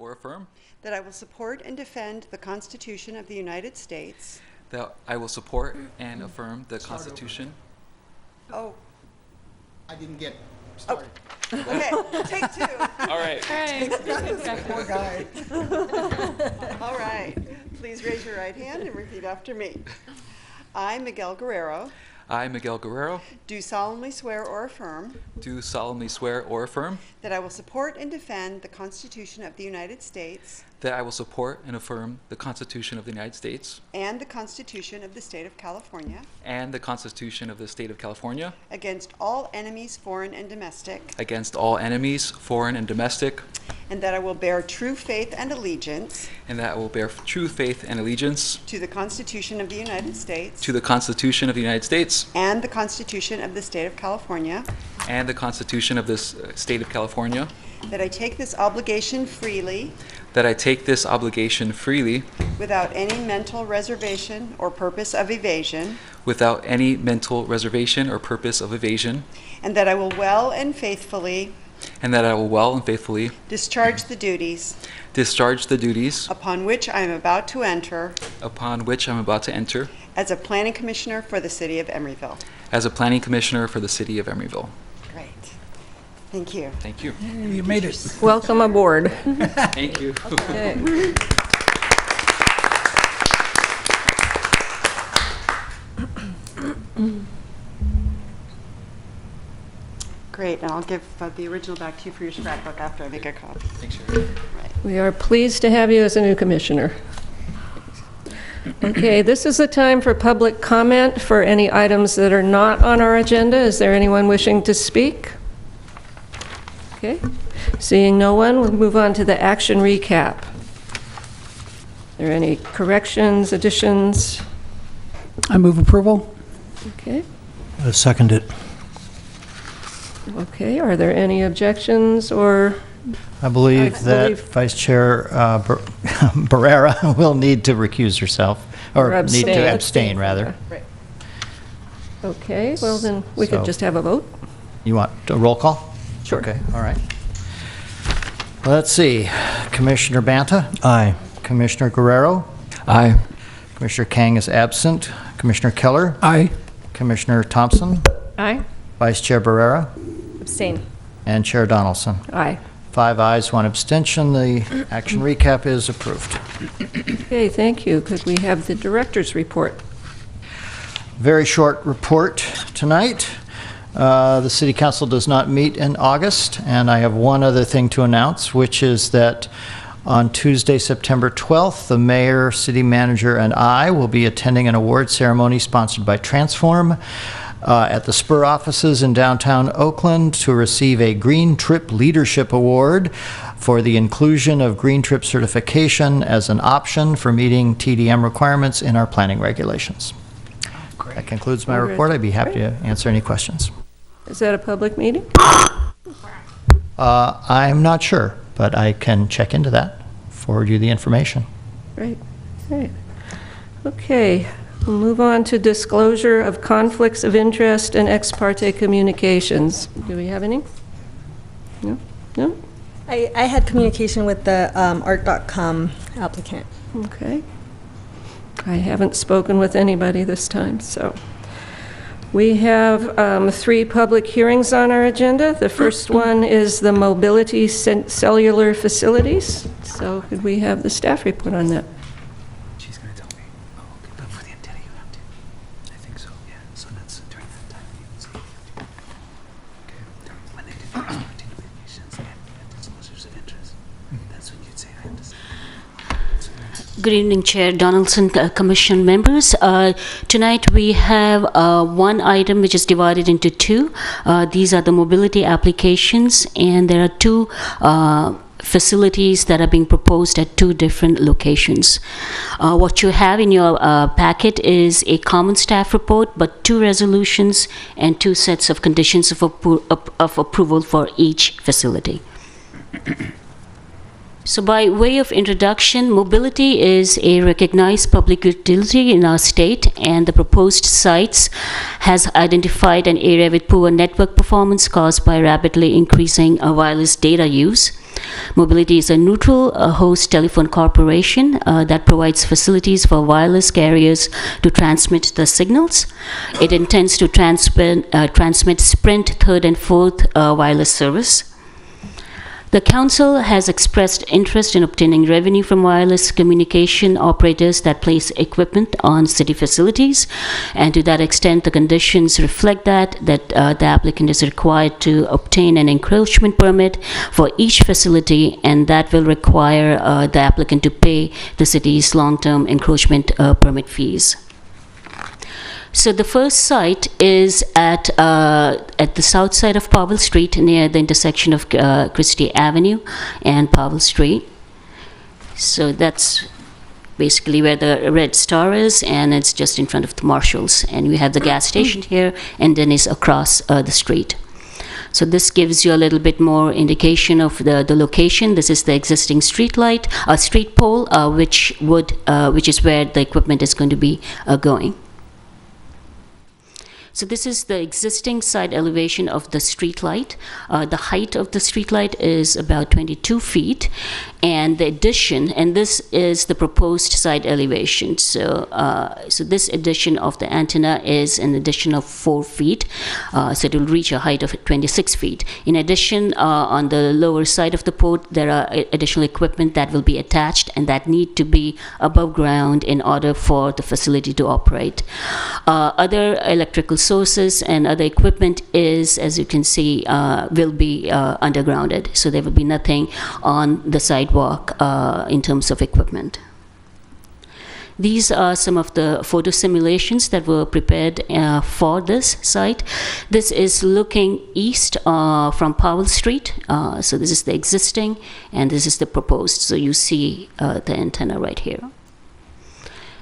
or affirm that I will support and defend the Constitution of the United States. that I will support and affirm the Constitution. Oh, I didn't get started. okay, take two. All right. Poor guy. All right, please raise your right hand and repeat after me. I, Miguel Guerrero, I, Miguel Guerrero, do solemnly swear or affirm do solemnly swear or affirm that I will support and defend the Constitution of the United States that I will support and affirm the Constitution of the United States and the Constitution of the State of California and the Constitution of the State of California against all enemies, foreign and domestic, against all enemies, foreign and domestic, and that I will bear true faith and allegiance and that I will bear true faith and allegiance to the Constitution of the United States to the Constitution of the United States and the Constitution of the State of California, and the Constitution of the State of California, that I take this obligation freely that I take this obligation freely without any mental reservation or purpose of evasion, without any mental reservation or purpose of evasion, and that I will well and faithfully and that I will well and faithfully discharge the duties discharge the duties upon which I am about to enter upon which I'm about to enter as a planning commissioner for the city of Emeryville. as a planning commissioner for the city of Emeryville. Great. Thank you. Thank you. You made it. Welcome aboard. Thank you. Okay. Great, and I'll give the original back to you for your scrapbook after I make a copy. Thanks, Sherry. We are pleased to have you as a new commissioner. Okay, this is the time for public comment for any items that are not on our agenda. Is there anyone wishing to speak? Okay, seeing no one, we'll move on to the action recap. Are there any corrections, additions? I move approval. Okay, Second it. okay, are there any objections or? I believe I that believe- Vice Chair Barrera will need to recuse herself, or Or need to abstain. abstain, rather. Right. Okay, well then, we could So- just have a vote. You want a roll call? Sure. Okay, all right. Let's see. Commissioner Banta? Aye. Commissioner Guerrero? Aye. Commissioner Kang is absent. Commissioner Keller? Aye. Commissioner Thompson? Aye. Vice Chair Barrera? Abstain. And Chair Donaldson. Aye. 5 ayes, 1 abstention. The action recap is approved. Okay, thank you. Could we have the director's report? Very short report tonight. The City Council does not meet in August, and I have one other thing to announce, which is that on Tuesday, September 12th, the mayor, city manager, and I will be attending an award ceremony sponsored by Transform at the Spur offices in downtown Oakland to receive a Green Trip Leadership Award for the inclusion of Green Trip certification as an option for meeting TDM requirements in our planning regulations. That concludes my report. I'd be happy to answer any questions. Is that a public meeting? I'm not sure, but I can check into that, forward you the information. Great. Great. Okay, we'll move on to disclosure of conflicts of interest and ex parte communications. Do we have any? No? No? I had communication with the art.com applicant. Okay. I haven't spoken with anybody this time, so. We have 3 public hearings on our agenda. The first one is the mobility cellular facilities. So could we have the staff report on that? She's going to tell me. Oh, okay. But for the antenna, you have to. I think so, yeah. So that's during that time. Okay. When they do the communications and disclosures of interest, that's when you'd say, I have to say. Good evening, Chair Donaldson, Commission members. Tonight we have one item which is divided into 2. These are the mobility applications, and there are 2 facilities that are being proposed at 2 different locations. What you have in your packet is a common staff report, but 2 resolutions and 2 sets of conditions of approval for each facility. So by way of introduction, mobility is a recognized public utility in our state, and the proposed sites has identified an area with poor network performance caused by rapidly increasing wireless data use. Mobility is a neutral host telephone corporation that provides facilities for wireless carriers to transmit the signals. It intends to transmit Sprint third and fourth wireless service. The Council has expressed interest in obtaining revenue from wireless communication operators that place equipment on city facilities, and to that extent, the conditions reflect that the applicant is required to obtain an encroachment permit for each facility, and that will require the applicant to pay the city's long-term encroachment permit fees. So the first site is at the south side of Powell Street, near the intersection of Christie Avenue and Powell Street. So that's basically where the red star is, and it's just in front of the Marshalls. And we have the gas station here, and then it's across the street. So this gives you a little bit more indication of the location. This is the existing street light, street pole, which is where the equipment is going to be going. So this is the existing side elevation of the street light. The height of the street light is about 22 feet, and the addition, and this is the proposed side elevation. So, so this addition of the antenna is an addition of 4 feet, so it will reach a height of 26 feet. In addition, on the lower side of the port, there are additional equipment that will be attached and that need to be above ground in order for the facility to operate. Other electrical sources and other equipment is, as you can see, will be undergrounded. So there will be nothing on the sidewalk in terms of equipment. These are some of the photo simulations that were prepared for this site. This is looking east from Powell Street. So this is the existing, and this is the proposed. So you see the antenna right here.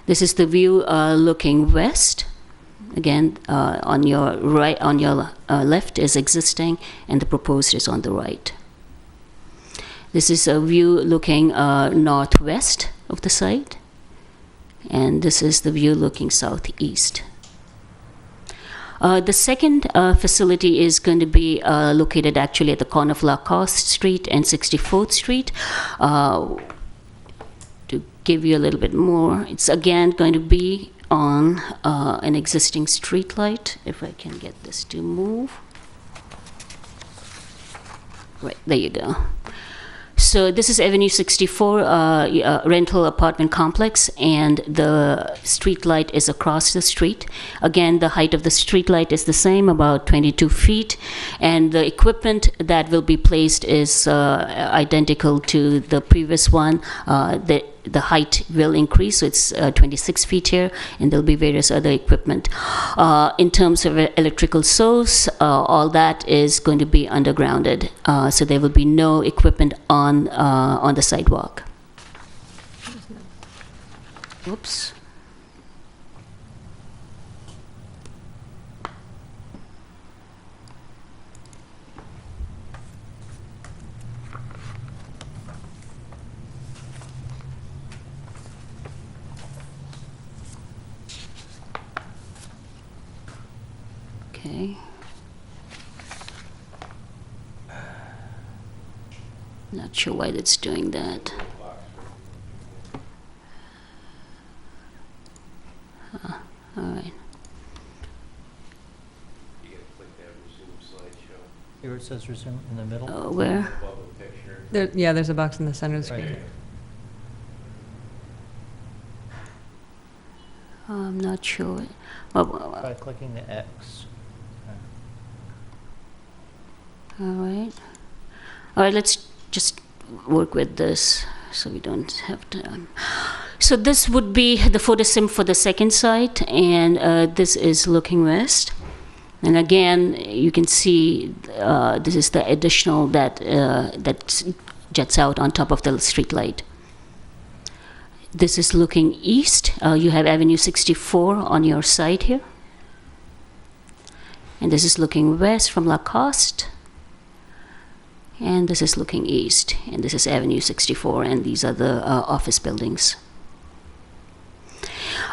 This is the view looking west. Again, on your right, on your left is existing, and the proposed is on the right. This is a view looking northwest of the site, and this is the view looking southeast. The second facility is going to be located actually at the corner of Lacoste Street and 64th Street. To give you a little bit more, it's again going to be on an existing street light. If I can get this to move. Right, there you go. So this is Avenue 64 rental apartment complex, and the street light is across the street. Again, the height of the street light is the same, about 22 feet, and the equipment that will be placed is identical to the previous one. The height will increase, so it's 26 feet here, and there'll be various other equipment. In terms of electrical source, all that is going to be undergrounded, so there will be no equipment on the sidewalk. Oops. Okay. Not sure why that's doing that. All right. Here it says resume in the middle. Where? Yeah, there's a box in the center of the screen. Right. I'm not sure. By clicking the X. All right. All right, let's just work with this so we don't have to. So this would be the photo sim for the second site, and this is looking west. And again, you can see this is the additional that jets out on top of the street light. This is looking east. You have Avenue 64 on your side here. And this is looking west from Lacoste. And this is looking east. And this is Avenue 64, and these are the office buildings.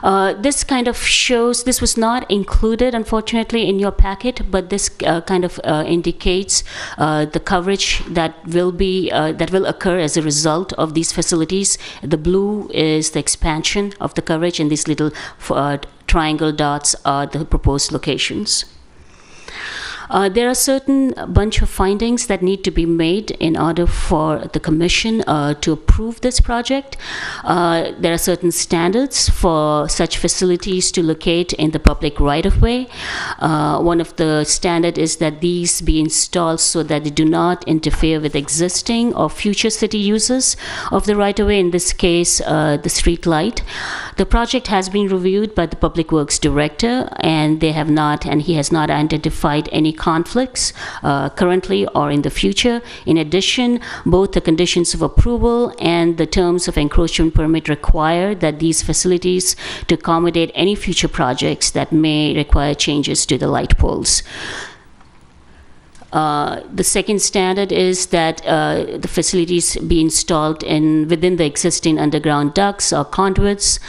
This kind of shows, this was not included unfortunately in your packet, but this kind of indicates the coverage that will occur as a result of these facilities. The blue is the expansion of the coverage, and these little triangle dots are the proposed locations. There are certain bunch of findings that need to be made in order for the Commission to approve this project. There are certain standards for such facilities to locate in the public right-of-way. One of the standard is that these be installed so that they do not interfere with existing or future city uses of the right-of-way, in this case, the street light. The project has been reviewed by the Public Works Director, and he has not identified any conflicts currently or in the future. In addition, both the conditions of approval and the terms of encroachment permit require that these facilities to accommodate any future projects that may require changes to the light poles. The second standard is that the facilities be installed within the existing underground ducts or conduits,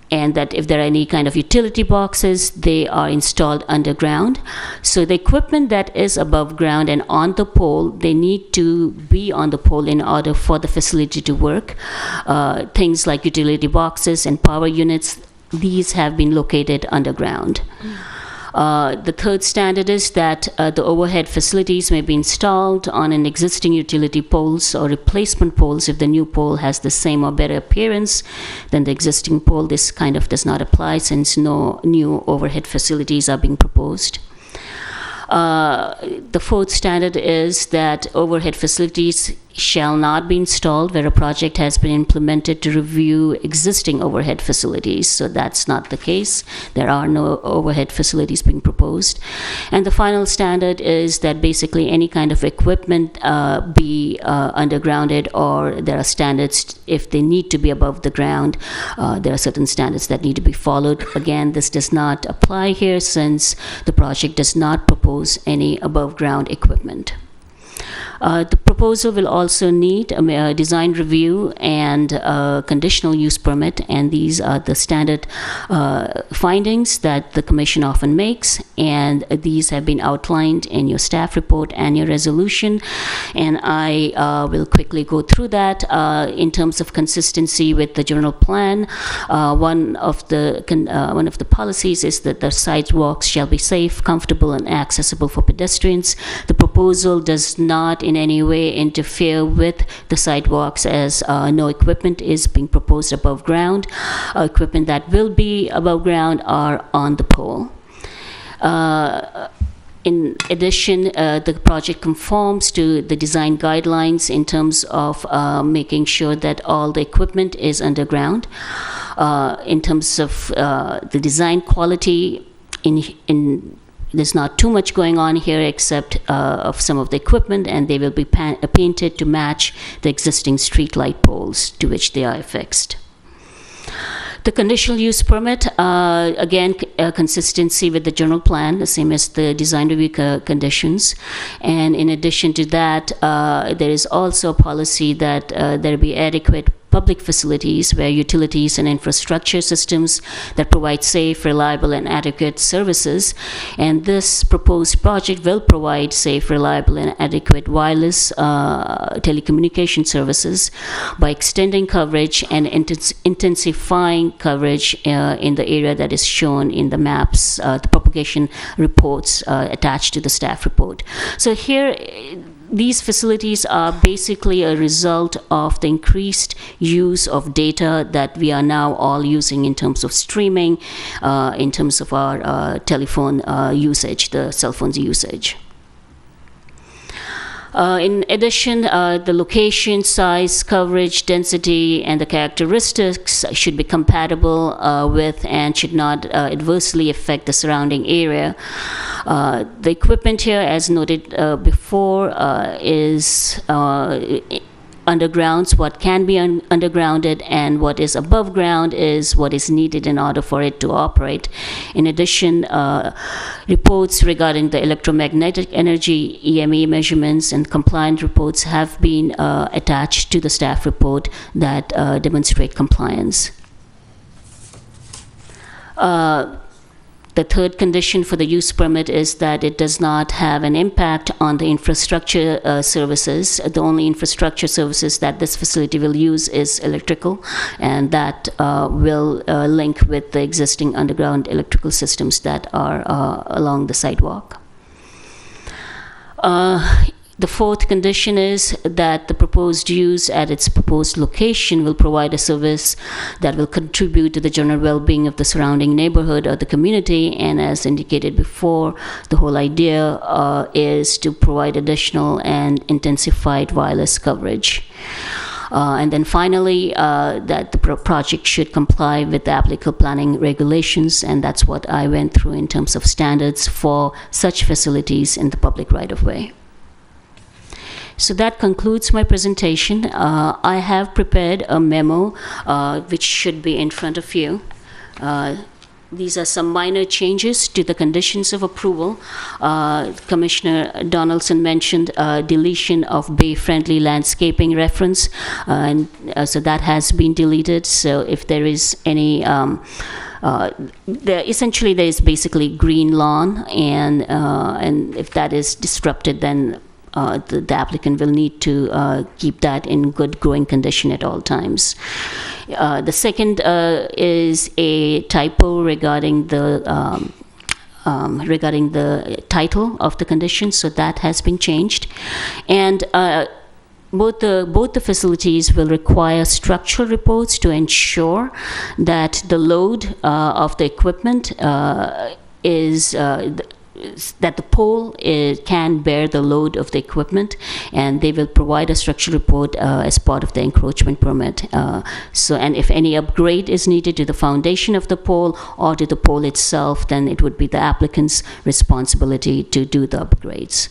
and that if there are any kind of utility boxes, they are installed underground. So the equipment that is above ground and on the pole, they need to be on the pole in order for the facility to work. Things like utility boxes and power units, these have been located underground. The third standard is that the overhead facilities may be installed on an existing utility poles or replacement poles if the new pole has the same or better appearance than the existing pole. This kind of does not apply since no new overhead facilities are being proposed. The fourth standard is that overhead facilities shall not be installed where a project has been implemented to review existing overhead facilities. So that's not the case. There are no overhead facilities being proposed. And the final standard is that basically any kind of equipment be undergrounded, or there are standards if they need to be above the ground. There are certain standards that need to be followed. Again, this does not apply here since the project does not propose any above ground equipment. The proposal will also need a design review and a conditional use permit, and these are the standard findings that the Commission often makes, and these have been outlined in your staff report and your resolution, and I will quickly go through that. In terms of consistency with the general plan, one of the policies is that the sidewalks shall be safe, comfortable, and accessible for pedestrians. The proposal does not in any way interfere with the sidewalks, as no equipment is being proposed above ground. Equipment that will be above ground are on the pole. In addition, the project conforms to the design guidelines in terms of making sure that all the equipment is underground. In terms of the design quality, there's not too much going on here except of some of the equipment, and they will be painted to match the existing street light poles to which they are affixed. The conditional use permit, again, consistency with the general plan, the same as the design review conditions. And in addition to that, there is also a policy that there be adequate public facilities where utilities and infrastructure systems that provide safe, reliable, and adequate services. And this proposed project will provide safe, reliable, and adequate wireless telecommunication services by extending coverage and intensifying coverage in the area that is shown in the maps, the propagation reports attached to the staff report. So here, these facilities are basically a result of the increased use of data that we are now all using in terms of streaming, in terms of our telephone usage, the cell phones usage. In addition, the location, size, coverage, density, and the characteristics should be compatible with and should not adversely affect the surrounding area. The equipment here, as noted before, is undergrounds, what can be undergrounded, and what is above ground is what is needed in order for it to operate. In addition, reports regarding the electromagnetic energy, EME measurements, and compliant reports have been attached to the staff report that demonstrate compliance. The third condition for the use permit is that it does not have an impact on the infrastructure services. The only infrastructure services that this facility will use is electrical, and that will link with the existing underground electrical systems that are along the sidewalk. The fourth condition is that the proposed use at its proposed location will provide a service that will contribute to the general well-being of the surrounding neighborhood or the community. And as indicated before, the whole idea is to provide additional and intensified wireless coverage. And then finally, that the project should comply with the applicable planning regulations, and that's what I went through in terms of standards for such facilities in the public right-of-way. So that concludes my presentation. I have prepared a memo which should be in front of you. These are some minor changes to the conditions of approval. Commissioner Donaldson mentioned deletion of bay-friendly landscaping reference, and so that has been deleted. So if there is any essentially there is basically green lawn, and if that is disrupted, then the applicant will need to keep that in good growing condition at all times. The second is a typo regarding the title of the condition, so that has been changed. And both the facilities will require structural reports to ensure that the load of the equipment is that the pole can bear the load of the equipment, and they will provide a structural report as part of the encroachment permit. And if any upgrade is needed to the foundation of the pole or to the pole itself, then it would be the applicant's responsibility to do the upgrades.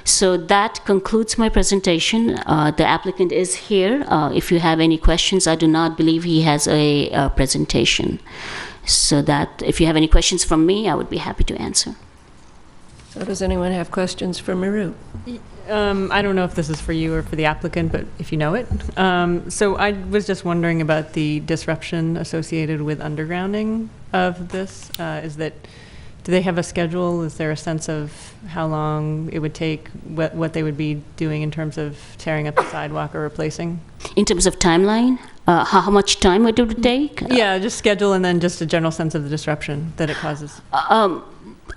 So that concludes my presentation. The applicant is here. If you have any questions, I do not believe he has a presentation. So that if you have any questions from me, I would be happy to answer. So does anyone have questions for Miru? I don't know if this is for you or for the applicant, but if you know it. So I was just wondering about the disruption associated with undergrounding of this. Do they have a schedule? Is there a sense of how long it would take, what they would be doing in terms of tearing up the sidewalk or replacing? In terms of timeline, how much time it would take? Yeah, just schedule and then just a general sense of the disruption that it causes.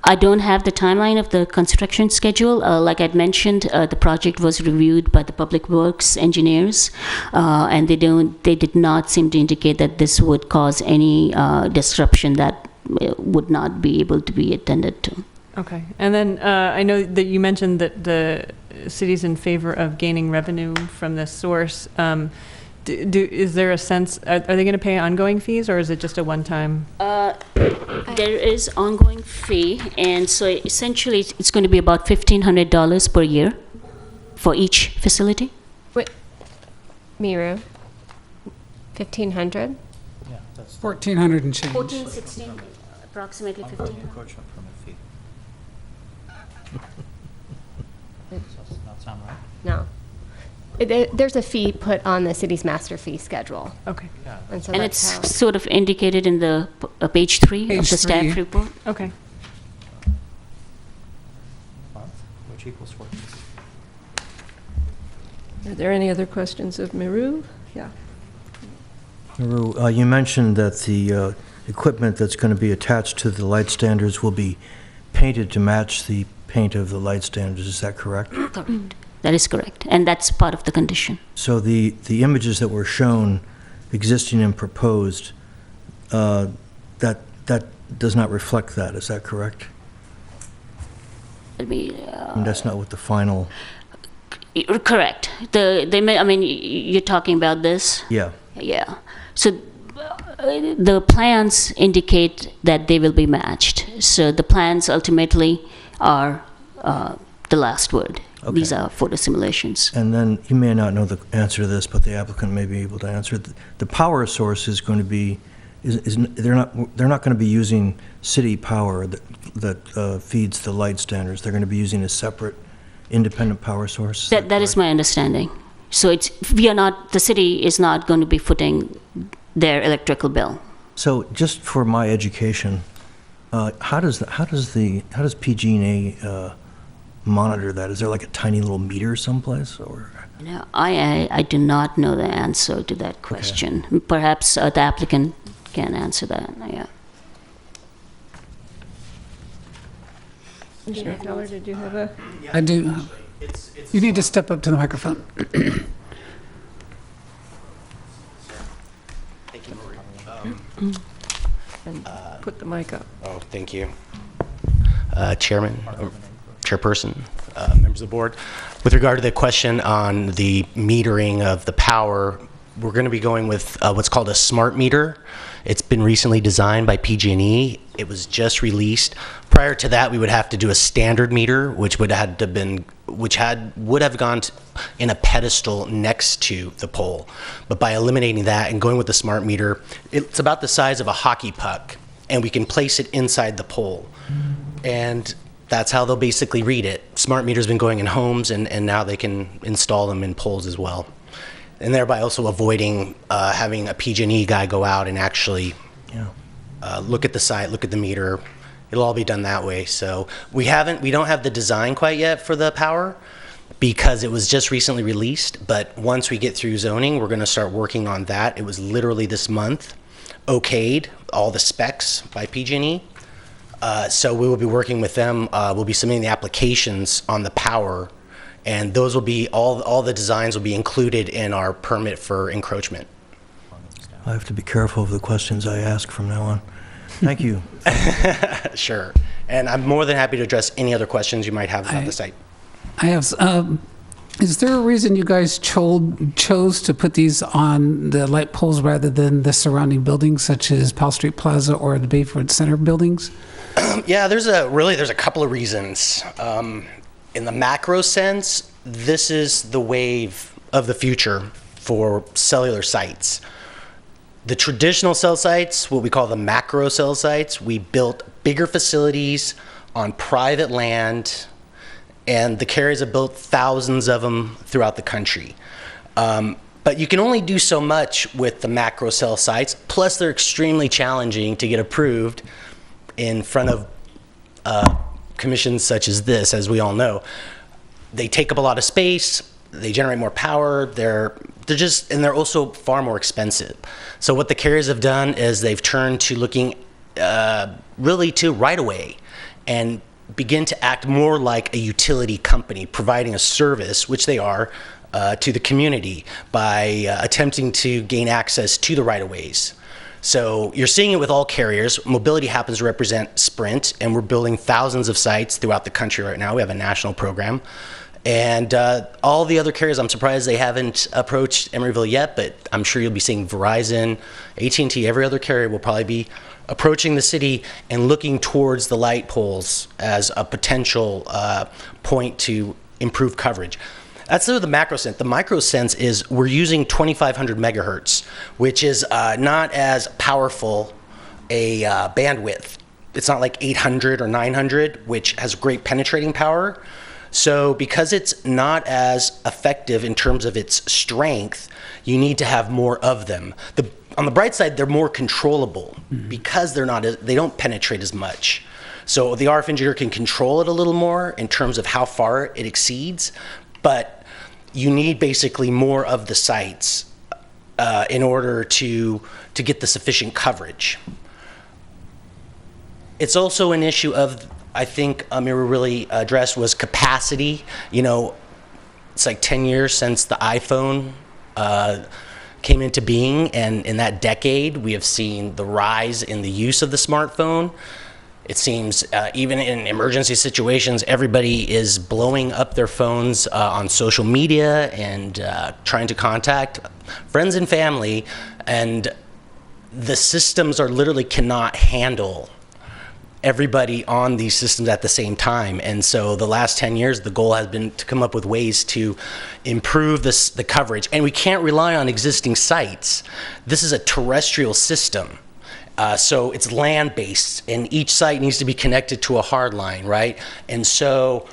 I don't have the timeline of the construction schedule. Like I'd mentioned, the project was reviewed by the Public Works engineers, and they did not seem to indicate that this would cause any disruption that would not be able to be attended to. Okay. And then I know that you mentioned that the city's in favor of gaining revenue from this source. Is there a sense, are they going to pay ongoing fees, or is it just a one-time? There is ongoing fee, and so essentially it's going to be about $1,500 per year for each facility. Wait, Miru, 1,500? Yeah, that's 1,400 and change. 14, 16, approximately 15. encroachment permit fee. Does that not sound right? No. There's a fee put on the city's master fee schedule. Okay. And, so And that's it's sort of indicated in the page 3 of Page the staff 3. report. Okay. Month, which equals 14. Are there any other questions of Miru? Yeah. Maru, you mentioned that the equipment that's going to be attached to the light standards will be painted to match the paint of the light standards. Is that correct? Correct. That is correct, and that's part of the condition. So the images that were shown, existing and proposed, that does not reflect that. Is that correct? I mean, I mean, that's not what the final. correct. You're talking about this? Yeah. Yeah. So the plans indicate that they will be matched. So the plans ultimately are the last word. Okay. These are photo simulations. And then you may not know the answer to this, but the applicant may be able to answer it. The power source is going to be, they're not going to be using city power that feeds the light standards. They're going to be using a separate independent power source. That is my understanding. So the city is not going to be footing their electrical bill. So just for my education, how does PG&E monitor that? Is there like a tiny little meter someplace, or? No, I do not know the answer to that question. Perhaps the applicant can answer that. Yeah. Commissioner Keller, did you have a? I do. You need to step up to the microphone. Thank you. And put the mic up. Oh, thank you. Chairman, Chairperson, members of the board. With regard to the question on the metering of the power, we're going to be going with what's called a smart meter. It's been recently designed by PG&E. It was just released. Prior to that, we would have to do a standard meter, which would have gone in a pedestal next to the pole. But by eliminating that and going with the smart meter, it's about the size of a hockey puck, and we can place it inside the pole. And that's how they'll basically read it. Smart meters been going in homes, and now they can install them in poles as well. And thereby also avoiding having a PG&E guy go out and actually look at the site, look at the meter. It'll all be done that way. So we don't have the design quite yet for the power because it was just recently released. But once we get through zoning, we're going to start working on that. It was literally this month okayed, all the specs by PG&E. So we will be working with them. We'll be submitting the applications on the power, and those will be all the designs will be included in our permit for encroachment. I have to be careful of the questions I ask from now on. Thank you. Sure. And I'm more than happy to address any other questions you might have about the site. I have. Is there a reason you guys chose to put these on the light poles rather than the surrounding buildings, such as Powell Street Plaza or the Bayfront Center buildings? Yeah, there's a couple of reasons. In the macro sense, this is the wave of the future for cellular sites. The traditional cell sites, what we call the macro cell sites, we built bigger facilities on private land, and the carriers have built thousands of them throughout the country. But you can only do so much with the macro cell sites, plus they're extremely challenging to get approved in front of commissions such as this, as we all know. They take up a lot of space, they generate more power, they're also far more expensive. So what the carriers have done is they've turned to looking really to right away and begin to act more like a utility company providing a service, which they are, to the community by attempting to gain access to the right-of-ways. So you're seeing it with all carriers. Mobility happens to represent Sprint, and we're building thousands of sites throughout the country right now. We have a national program. And all the other carriers, I'm surprised they haven't approached Emeryville yet, but I'm sure you'll be seeing Verizon, AT&T, every other carrier will probably be approaching the city and looking towards the light poles as a potential point to improve coverage. That's sort of the macro sense. The micro sense is we're using 2,500 megahertz, which is not as powerful a bandwidth. It's not like 800 or 900, which has great penetrating power. So because it's not as effective in terms of its strength, you need to have more of them. On the bright side, they're more controllable because they don't penetrate as much. So the RF engineer can control it a little more in terms of how far it exceeds, but you need basically more of the sites in order to get the sufficient coverage. It's also an issue of, I think Amira really addressed, was capacity. You know, it's like 10 years since the iPhone came into being, and in that decade, we have seen the rise in the use of the smartphone. It seems even in emergency situations, everybody is blowing up their phones on social media and trying to contact friends and family, and the systems literally cannot handle everybody on these systems at the same time. And so the last 10 years, the goal has been to come up with ways to improve the coverage. And we can't rely on existing sites. This is a terrestrial system. So it's land-based, and each site needs to be connected to a hard line, right? And so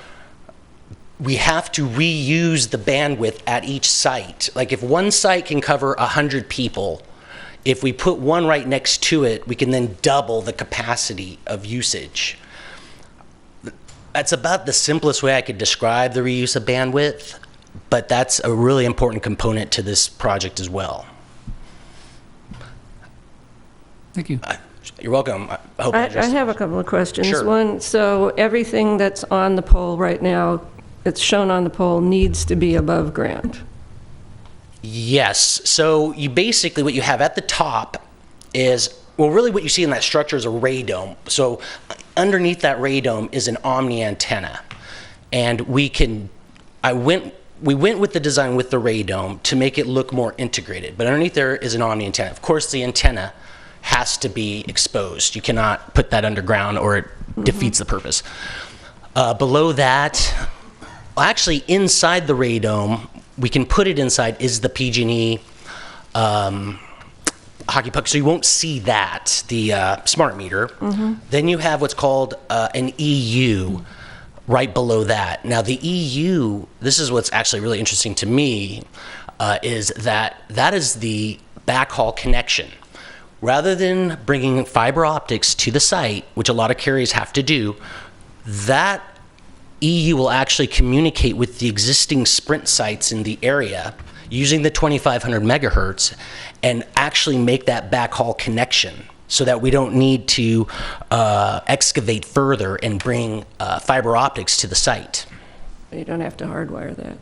we have to reuse the bandwidth at each site. Like if one site can cover 100 people, If we put one right next to it, we can then double the capacity of usage. That's about the simplest way I could describe the reuse of bandwidth, but that's a really important component to this project as well. Thank you. You're welcome. I hope I have a couple of questions. Sure. One, so everything that's on the pole right now, it's shown on the pole, needs to be above ground. Yes. So you basically, what you have at the top is, well, really what you see in that structure is a radome. So underneath that radome is an omni antenna. And we went with the design with the radome to make it look more integrated. But underneath there is an omni antenna. Of course, the antenna has to be exposed. You cannot put that underground or it defeats the purpose. Below that, well, actually inside the radome, we can put it inside is the PG&E hockey puck, so you won't see that, the smart meter. Then you have what's called an EU right below that. Now the EU, this is what's actually really interesting to me, is that is the backhaul connection. Rather than bringing fiber optics to the site, which a lot of carriers have to do, that EU will actually communicate with the existing Sprint sites in the area using the 2500 megahertz and actually make that backhaul connection so that we don't need to excavate further and bring fiber optics to the site. You don't have to hardwire that.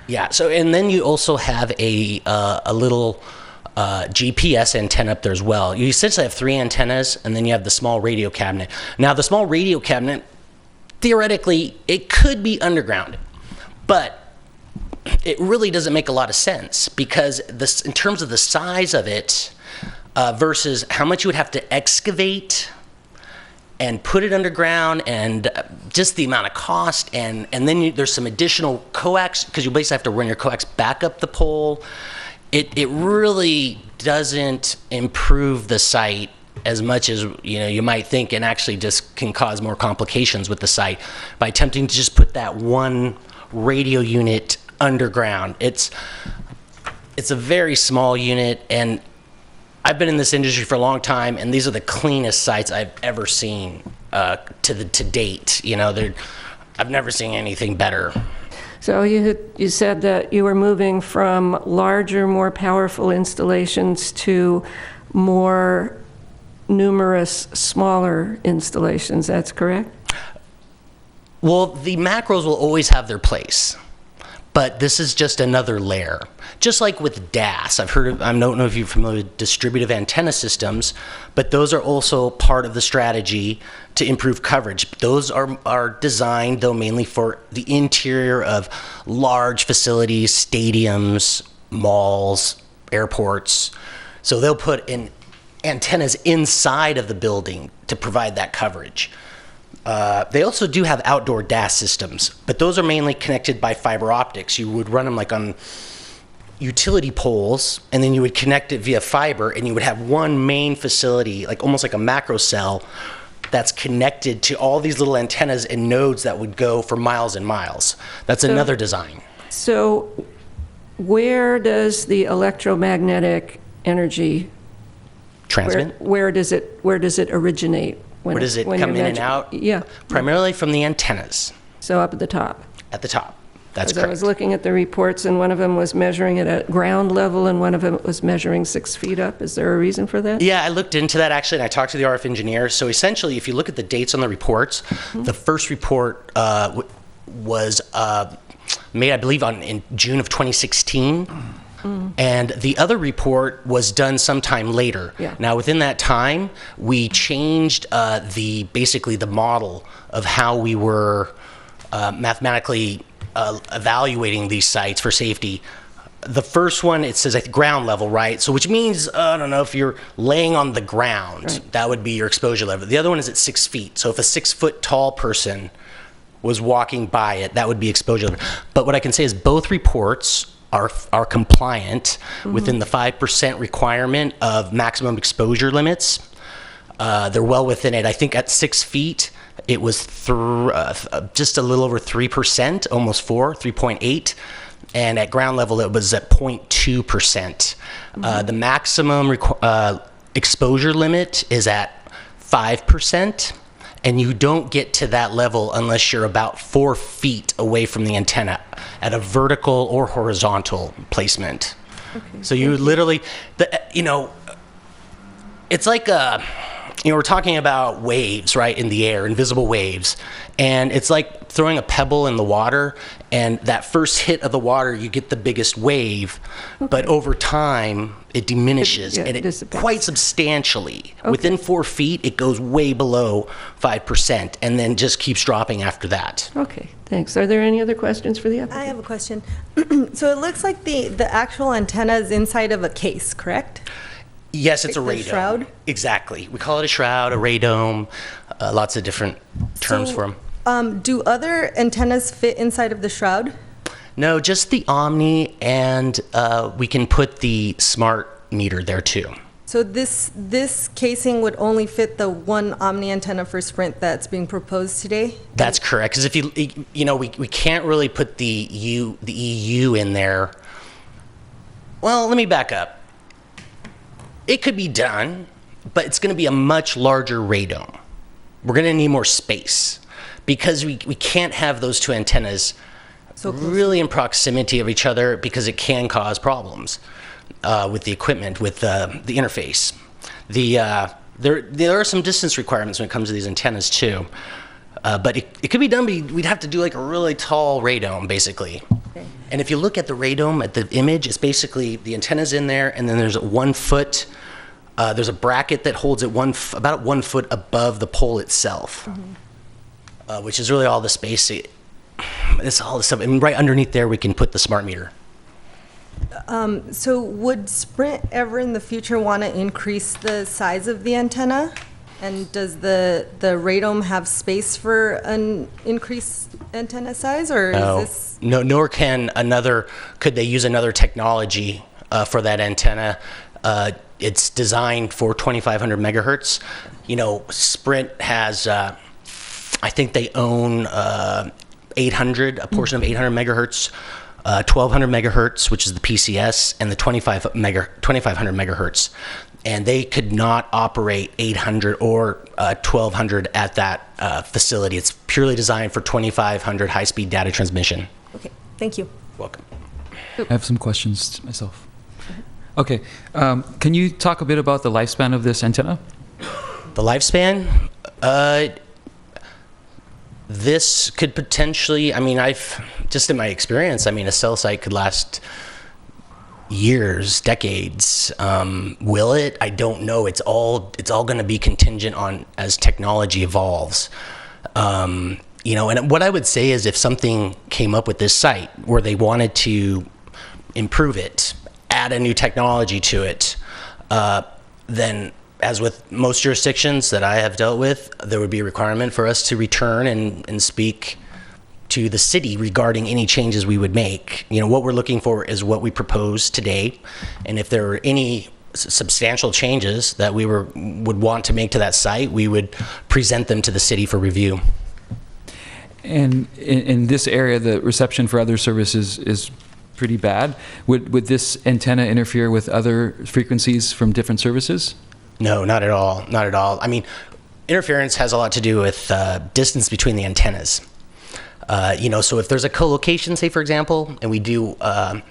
Yeah, so and then you also have a little GPS antenna up there as well. You essentially have 3 antennas, and then you have the small radio cabinet. Now, the small radio cabinet, theoretically, it could be underground, but it really doesn't make a lot of sense because this, in terms of the size of it versus how much you would have to excavate and put it underground and just the amount of cost, and then there's some additional coax because you basically have to run your coax back up the pole. It really doesn't improve the site as much as you might think, and actually just can cause more complications with the site by attempting to just put that one radio unit underground. It's a very small unit, and I've been in this industry for a long time, and these are the cleanest sites I've ever seen to date. I've never seen anything better. So you said that you were moving from larger, more powerful installations to more numerous smaller installations. That's correct? Well, the macros will always have their place, but this is just another layer. Just like with DAS, I don't know if you're familiar with distributive antenna systems, but those are also part of the strategy to improve coverage. Those are designed, though, mainly for the interior of large facilities, stadiums, malls, airports. So they'll put in antennas inside of the building to provide that coverage. They also do have outdoor DAS systems, but those are mainly connected by fiber optics. You would run them like on utility poles, and then you would connect it via fiber, and you would have one main facility, like almost like a macro cell, that's connected to all these little antennas and nodes that would go for miles and miles. That's another design. So where does the electromagnetic energy transmit? Where does it originate? Where does it come in and out? Yeah. Primarily from the antennas. So up at the top. At the top. That's correct. I was correct. looking at the reports, and one of them was measuring it at ground level, and one of them was measuring 6 feet up. Is there a reason for that? Yeah, I looked into that actually, and I talked to the RF engineer. So essentially, if you look at the dates on the reports, the first report was made, I believe, in June of 2016. And the other report was done sometime later. Yeah. Now, within that time, we changed basically the model of how we were mathematically evaluating these sites for safety. The first one, it says at ground level, right? So which means, I don't know, if you're laying on the ground, right, that would be your exposure level. The other one is at 6 feet. So if a 6 foot tall person was walking by it, that would be exposure level. But what I can say is both reports are compliant within the 5% requirement of maximum exposure limits. They're well within it. I think at 6 feet, it was just a little over 3%, almost 3.8. and at ground level it was at 0.2%. The maximum exposure limit is at 5%, and you don't get to that level unless you're about 4 feet away from the antenna at a vertical or horizontal placement. Okay, so you literally, it's like we're talking about waves, right, in the air, invisible waves. And it's like throwing a pebble in the water, and that first hit of the water, you get the biggest wave. Okay. But over time, it diminishes, and it quite substantially. Okay. Within 4 feet, it goes way below 5%, and then just keeps dropping after that. Okay, thanks. Are there any other questions for the applicant? I have a question. So it looks like the actual antenna is inside of a case, correct? Yes, it's a radome. Shroud? Exactly. We call it a shroud, a radome, lots of different terms for them. Do other antennas fit inside of the shroud? No, just the Omni, and we can put the smart meter there too. So this casing would only fit the one Omni antenna for Sprint that's being proposed today? That's correct, because if we can't really put the EU in there. Well, let me back up. It could be done, but it's going to be a much larger radome. We're going to need more space because we can't have those two antennas so really in proximity of each other, because it can cause problems with the equipment, with the interface. There are some distance requirements when it comes to these antennas too, but it could be done, but we'd have to do like a really tall radome basically. Okay. And if you look at the radome, at the image, it's basically the antenna's in there, and then there's 1 foot, there's a bracket that holds it about 1 foot above the pole itself, which is really all the space. It's all the stuff, and right underneath there we can put the smart meter. So would Sprint ever in the future want to increase the size of the antenna? And does the radome have space for an increased antenna size, or no. is this? No, nor could they use another technology for that antenna. It's designed for 2,500 megahertz. Sprint has, I think they own 800, a portion of 800 megahertz, 1,200 megahertz, which is the PCS, and the 2,500 megahertz. And they could not operate 800 or 1,200 at that facility. It's purely designed for 2,500 high-speed data transmission. Okay, thank you. Welcome. I have some questions myself. Okay, can you talk a bit about the lifespan of this antenna? The lifespan? This could potentially, just in my experience, a cell site could last years, decades. Will it? I don't know. It's all going to be contingent on as technology evolves. And what I would say is, if something came up with this site where they wanted to improve it, add a new technology to it, then, as with most jurisdictions that I have dealt with, there would be a requirement for us to return and speak to the city regarding any changes we would make. What we're looking for is what we propose today, and if there are any substantial changes that we would want to make to that site, we would present them to the city for review. And in this area, the reception for other services is pretty bad. Would this antenna interfere with other frequencies from different services? No, not at all. Not at all. Interference has a lot to do with distance between the antennas. So if there's a co-location, say for example, and we do a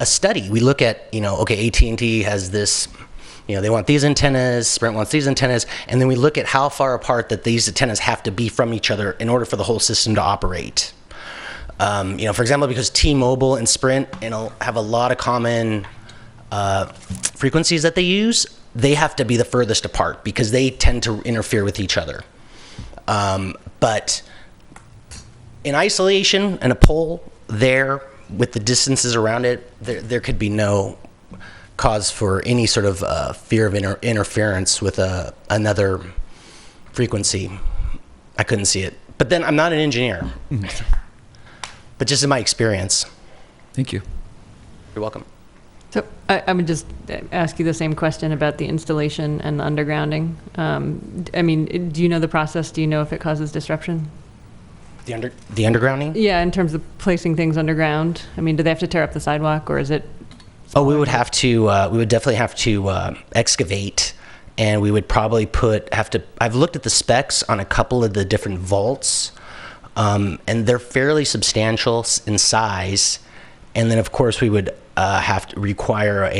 study, we look at, okay, AT&T has this, they want these antennas, Sprint wants these antennas, and then we look at how far apart that these antennas have to be from each other in order for the whole system to operate. For example, because T-Mobile and Sprint, have a lot of common frequencies that they use, they have to be the furthest apart because they tend to interfere with each other. But in isolation and a pole there with the distances around it, there could be no cause for any sort of fear of interference with another frequency. I couldn't see it. But then I'm not an engineer. But just in my experience. Thank you. You're welcome. So I would just ask you the same question about the installation and the undergrounding. Do you know the process? Do you know if it causes disruption? The undergrounding? Yeah, in terms of placing things underground. I mean, do they have to tear up the sidewalk, or is it? Oh, we would have to. We would definitely have to excavate, and we would probably I've looked at the specs on a couple of the different vaults, and they're fairly substantial in size. And then, of course, we would have to require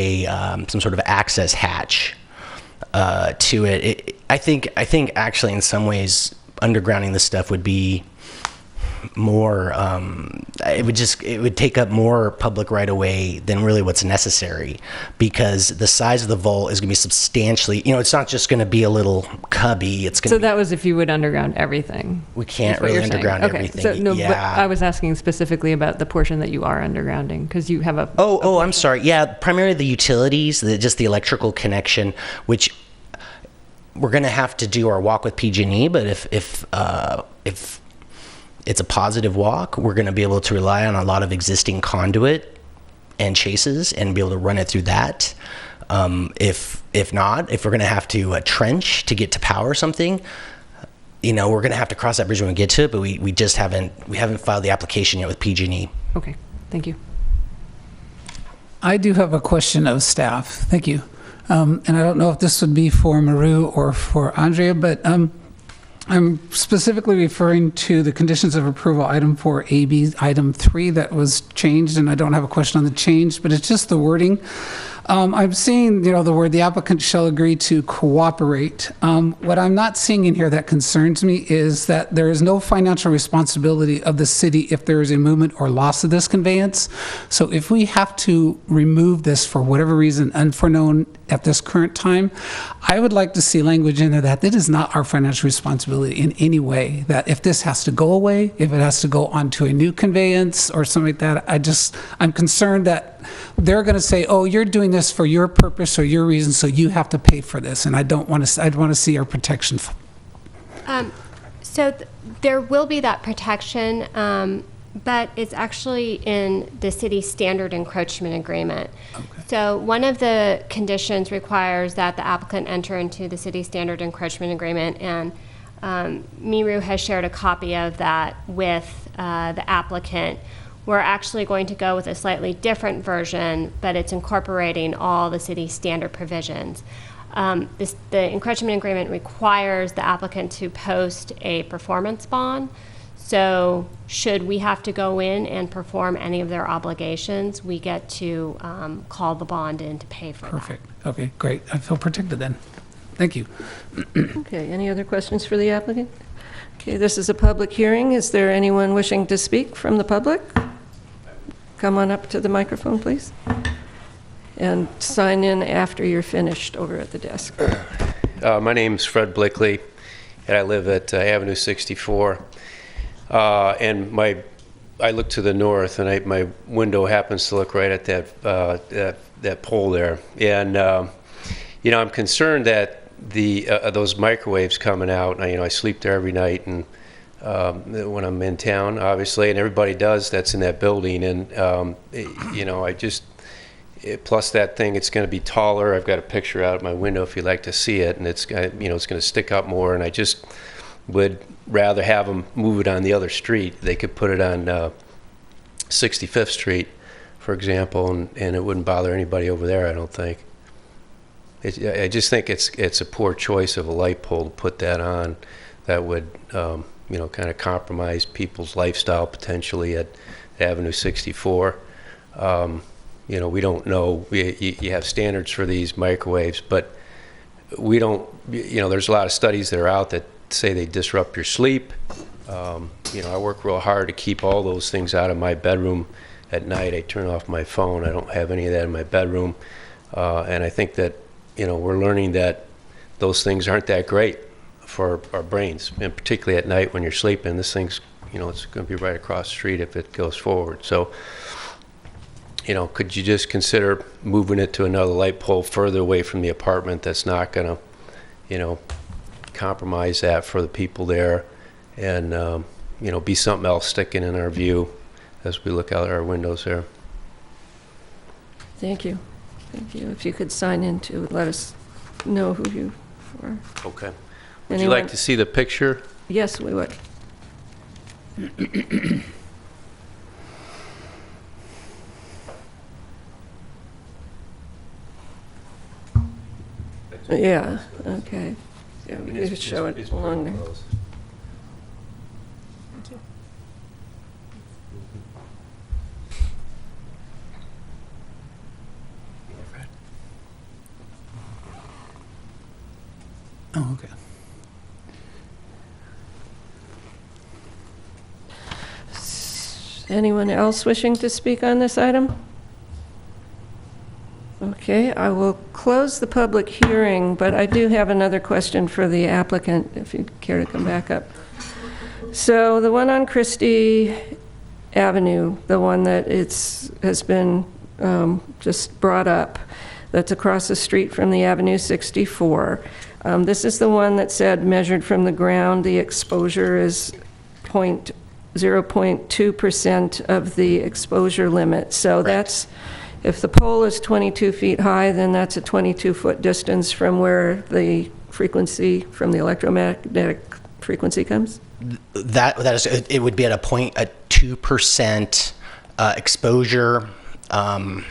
some sort of access hatch to it. I think actually, in some ways, undergrounding this stuff would be more it would take up more public right of way than really what's necessary, because the size of the vault is going to be substantially, it's not just going to be a little cubby. It's going So that was if you would underground everything. We can't is what really you're saying. underground Okay, everything. so no, yeah. but I was asking specifically about the portion that you are undergrounding, because you have a. I'm sorry. Yeah, primarily the utilities, just the electrical connection, which we're going to have to do our walk with PG&E. But if it's a positive walk, we're going to be able to rely on a lot of existing conduit and chases and be able to run it through that. If not, if we're going to have to trench to get to power something, we're going to have to cross that bridge when we get to it. But we just haven't filed the application yet with PG&E. Okay, thank you. I do have a question of staff. Thank you. And I don't know if this would be for Maru or for Andrea, but I'm specifically referring to the conditions of approval, item 4AB, item 3 that was changed, and I don't have a question on the change, but it's just the wording. I'm seeing, the word the applicant shall agree to cooperate. What I'm not seeing in here that concerns me is that there is no financial responsibility of the city if there is a movement or loss of this conveyance. So if we have to remove this for whatever reason, unforeknown at this current time, I would like to see language in there that it is not our financial responsibility in any way, that if this has to go away, if it has to go onto a new conveyance or something like that, I'm concerned that they're going to say, oh, you're doing this for your purpose or your reason, so you have to pay for this. And I'd want to see our protection. There will be that protection, but it's actually in the city standard encroachment agreement. Okay. So one of the conditions requires that the applicant enter into the city standard encroachment agreement, and Miru has shared a copy of that with the applicant. We're actually going to go with a slightly different version, but it's incorporating all the city standard provisions. The encroachment agreement requires the applicant to post a performance bond. So should we have to go in and perform any of their obligations, we get to call the bond in to pay for Perfect. That. Okay, great. I feel protected then. Thank you. Okay, any other questions for the applicant? Okay, this is a public hearing. Is there anyone wishing to speak from the public? Come on up to the microphone, please. And sign in after you're finished over at the desk. My name's Fred Blakely, and I live at Avenue 64. And I look to the north, and my window happens to look right at that pole there. And I'm concerned that those microwaves coming out. I sleep there every night, and when I'm in town, obviously, and everybody does that's in that building. And plus that thing, it's going to be taller. I've got a picture out of my window if you'd like to see it, and it's going to stick up more. And I just would rather have them move it on the other street. They could put it on 65th Street, for example, and it wouldn't bother anybody over there, I don't think. I just think it's a poor choice of a light pole to put that on. That would kind of compromise people's lifestyle potentially at Avenue 64. We don't know. You have standards for these microwaves, but we don't. There's a lot of studies that are out that say they disrupt your sleep. I work real hard to keep all those things out of my bedroom at night. I turn off my phone. I don't have any of that in my bedroom. And I think that, we're learning that those things aren't that great for our brains, and particularly at night when you're sleeping. This thing's, it's going to be right across the street if it goes forward. So, could you just consider moving it to another light pole further away from the apartment that's not going to, compromise that for the people there, and be something else sticking in our view as we look out our windows there. Thank you. If you could sign in to let us know who you are. Okay. Would you like to see the picture? Yes, we would. Yeah, okay. Yeah, we could show it along there. Oh, okay. Anyone else wishing to speak on this item? Okay, I will close the public hearing, but I do have another question for the applicant, if you'd care to come back up. So the one on Christie Avenue, the one that has been just brought up, that's across the street from the Avenue 64. This is the one that said measured from the ground, the exposure is 0.2% of the exposure limit. So that's, if the pole is 22 feet high, then that's a 22-foot distance from where the frequency, from the electromagnetic frequency comes? That is, it would be at a 2% exposure. I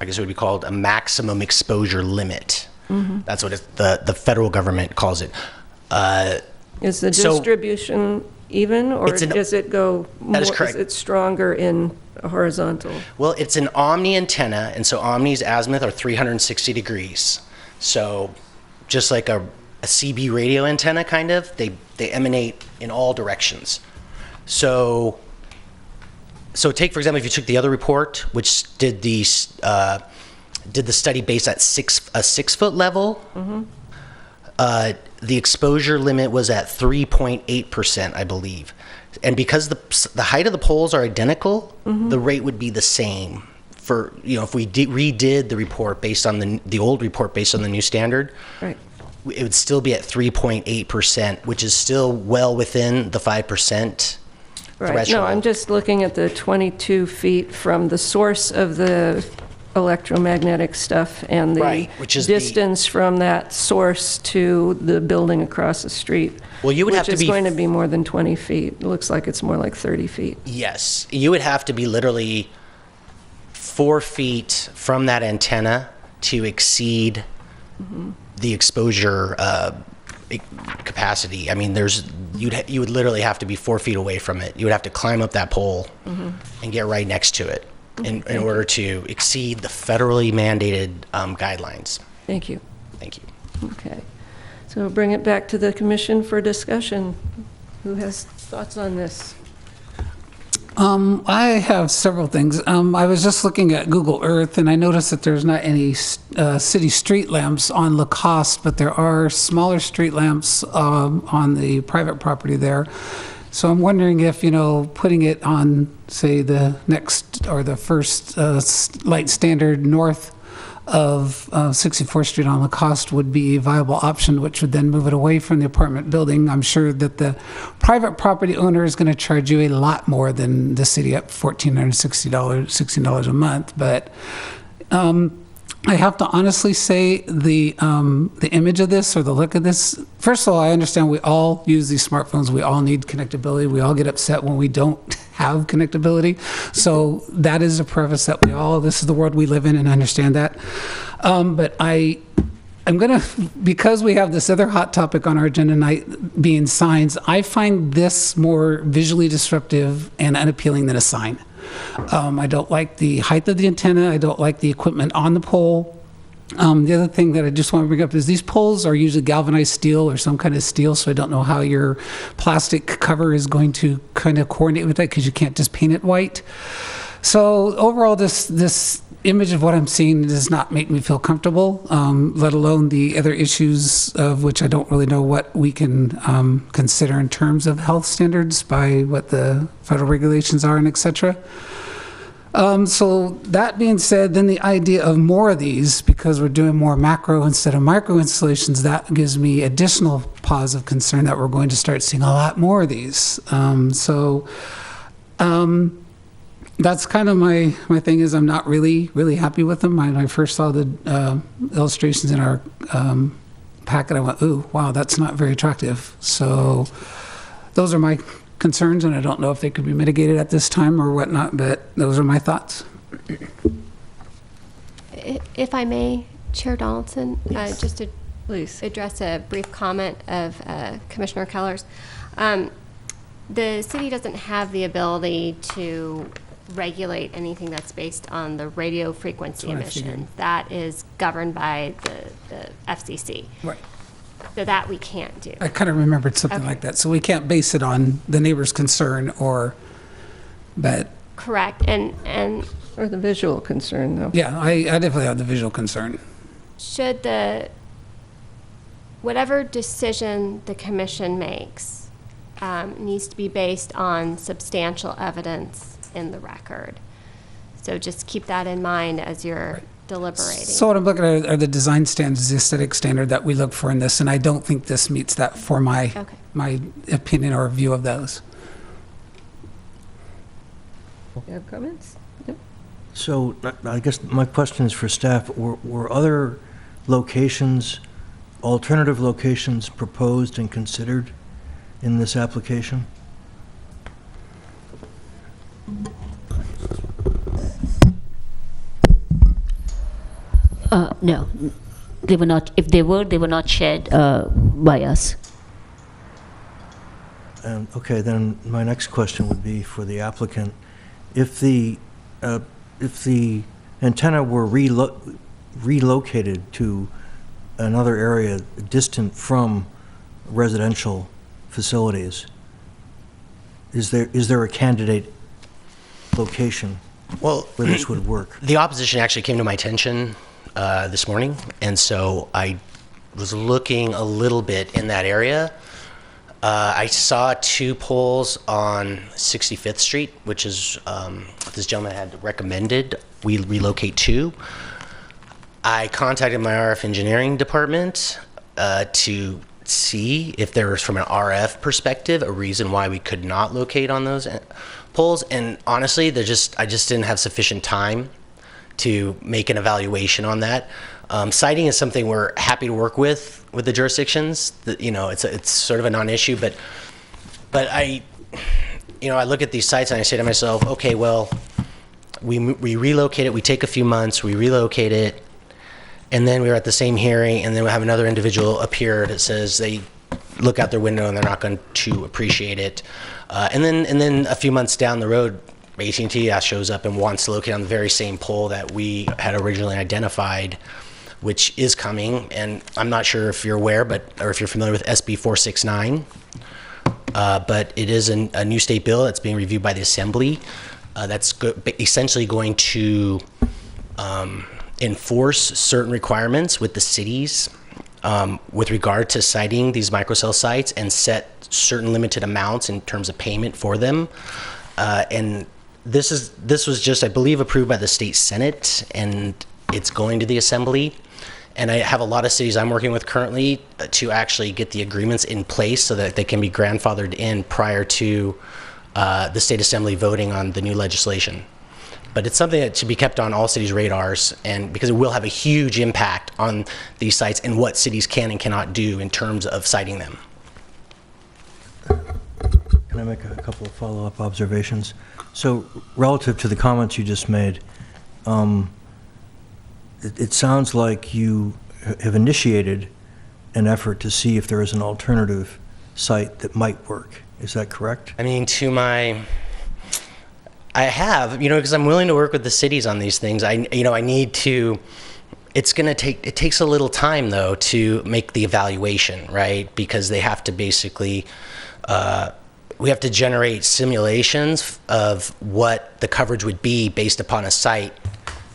guess it would be called a maximum exposure limit. Mm-hmm. That's what the federal government calls it. Is the distribution even, or does it go more? That is correct. Is it stronger in horizontal? Well, it's an omni antenna, and so omni's azimuth are 360 degrees. So just like a CB radio antenna, kind of, they emanate in all directions. So take, for example, if you took the other report, which did the study based at a 6 foot level, mm-hmm. The exposure limit was at 3.8%, I believe. And because the height of the poles are identical, mm-hmm. the rate would be the same. For, if we redid the report based on the old report based on the new standard, right, it would still be at 3.8%, which is still well within the 5% right. threshold. No, I'm just looking at the 22 feet from the source of the electromagnetic stuff and the which is distance from that source to the building across the street. Well, you would have to be, which is going to be more than 20 feet. It looks like it's more like 30 feet. Yes, you would have to be literally 4 feet from that antenna to exceed mm-hmm. the exposure capacity. I mean, you would literally have to be 4 feet away from it. You would have to climb up that pole mm-hmm. and get right next to it in order to exceed the federally mandated guidelines. Thank you. Thank you. Okay. So we'll bring it back to the commission for discussion. Who has thoughts on this? I have several things. I was just looking at Google Earth, and I noticed that there's not any city street lamps on Lacoste, but there are smaller street lamps on the private property there. So I'm wondering if, putting it on, say, the next or the first light standard north of 64th Street on Lacoste would be a viable option, which would then move it away from the apartment building. I'm sure that the private property owner is going to charge you a lot more than the city at $1,460 a month. But I have to honestly say the image of this or the look of this, first of all, I understand we all use these smartphones. We all need connectability. We all get upset when we don't have connectability. So that is a preface that this is the world we live in, and understand that. But I'm going to, because we have this other hot topic on our agenda tonight being signs, I find this more visually disruptive and unappealing than a sign. I don't like the height of the antenna. I don't like the equipment on the pole. The other thing that I just want to bring up is these poles are usually galvanized steel or some kind of steel, so I don't know how your plastic cover is going to kind of coordinate with that, because you can't just paint it white. So overall, this image of what I'm seeing does not make me feel comfortable, let alone the other issues of which I don't really know what we can consider in terms of health standards by what the federal regulations are and et cetera. So that being said, then the idea of more of these, because we're doing more macro instead of micro installations, that gives me additional pause of concern that we're going to start seeing a lot more of these. That's kind of my thing, is I'm not really happy with them. When I first saw the illustrations in our packet, I went, ooh, wow, that's not very attractive. So those are my concerns, and I don't know if they could be mitigated at this time or whatnot, but those are my thoughts. If I may, Chair Donaldson, just to Please. address a brief comment of Commissioner Keller's. The city doesn't have the ability to regulate anything that's based on the radio frequency That's what I figured. emission. That is governed by the FCC. Right. So that we can't do. I kind of remembered something Okay. like that. So we can't base it on the neighbor's concern but Correct. And Or the visual concern, though. yeah, I definitely have the visual concern. should whatever decision the commission makes needs to be based on substantial evidence in the record. So just keep that in mind as you're deliberating. So what I'm looking at are the design standards, the aesthetic standard that we look for in this, and I don't think this meets that for my opinion or view of those. You have comments? Yep. So I guess my question is for staff, were other locations, alternative locations proposed and considered in this application? No, they were not. If they were not shared by us. Okay, then my next question would be for the applicant. If the antenna were relocated to another area distant from residential facilities, is there a candidate location where this would work? The opposition actually came to my attention this morning, and so I was looking a little bit in that area. I saw 2 poles on 65th Street, which is this gentleman had recommended we relocate to. I contacted my RF engineering department to see if there was, from an RF perspective, a reason why we could not locate on those poles. And honestly, I just didn't have sufficient time to make an evaluation on that. Siting is something we're happy to work with the jurisdictions. It's sort of a non-issue, but I look at these sites and I say to myself, okay, well, we relocate it, we take a few months, we relocate it, and then we were at the same hearing, and then we have another individual appear that says they look out their window and they're not going to appreciate it. And then a few months down the road, AT&T shows up and wants to locate on the very same pole that we had originally identified, which is coming. And I'm not sure if you're aware, or if you're familiar with SB 469, but it is a new state bill that's being reviewed by the Assembly. That's essentially going to enforce certain requirements with the cities with regard to siting these microcell sites and set certain limited amounts in terms of payment for them. And this was just, I believe, approved by the state Senate, and it's going to the Assembly. And I have a lot of cities I'm working with currently to actually get the agreements in place so that they can be grandfathered in prior to the state Assembly voting on the new legislation. But it's something that should be kept on all cities' radars, and because it will have a huge impact on these sites and what cities can and cannot do in terms of siting them. Can I make a couple of follow-up observations? So relative to the comments you just made, it sounds like you have initiated an effort to see if there is an alternative site that might work. Is that correct? I mean, I have, because I'm willing to work with the cities on these things. I need to, it takes a little time though to make the evaluation, right? Because they have to basically, we have to generate simulations of what the coverage would be based upon a site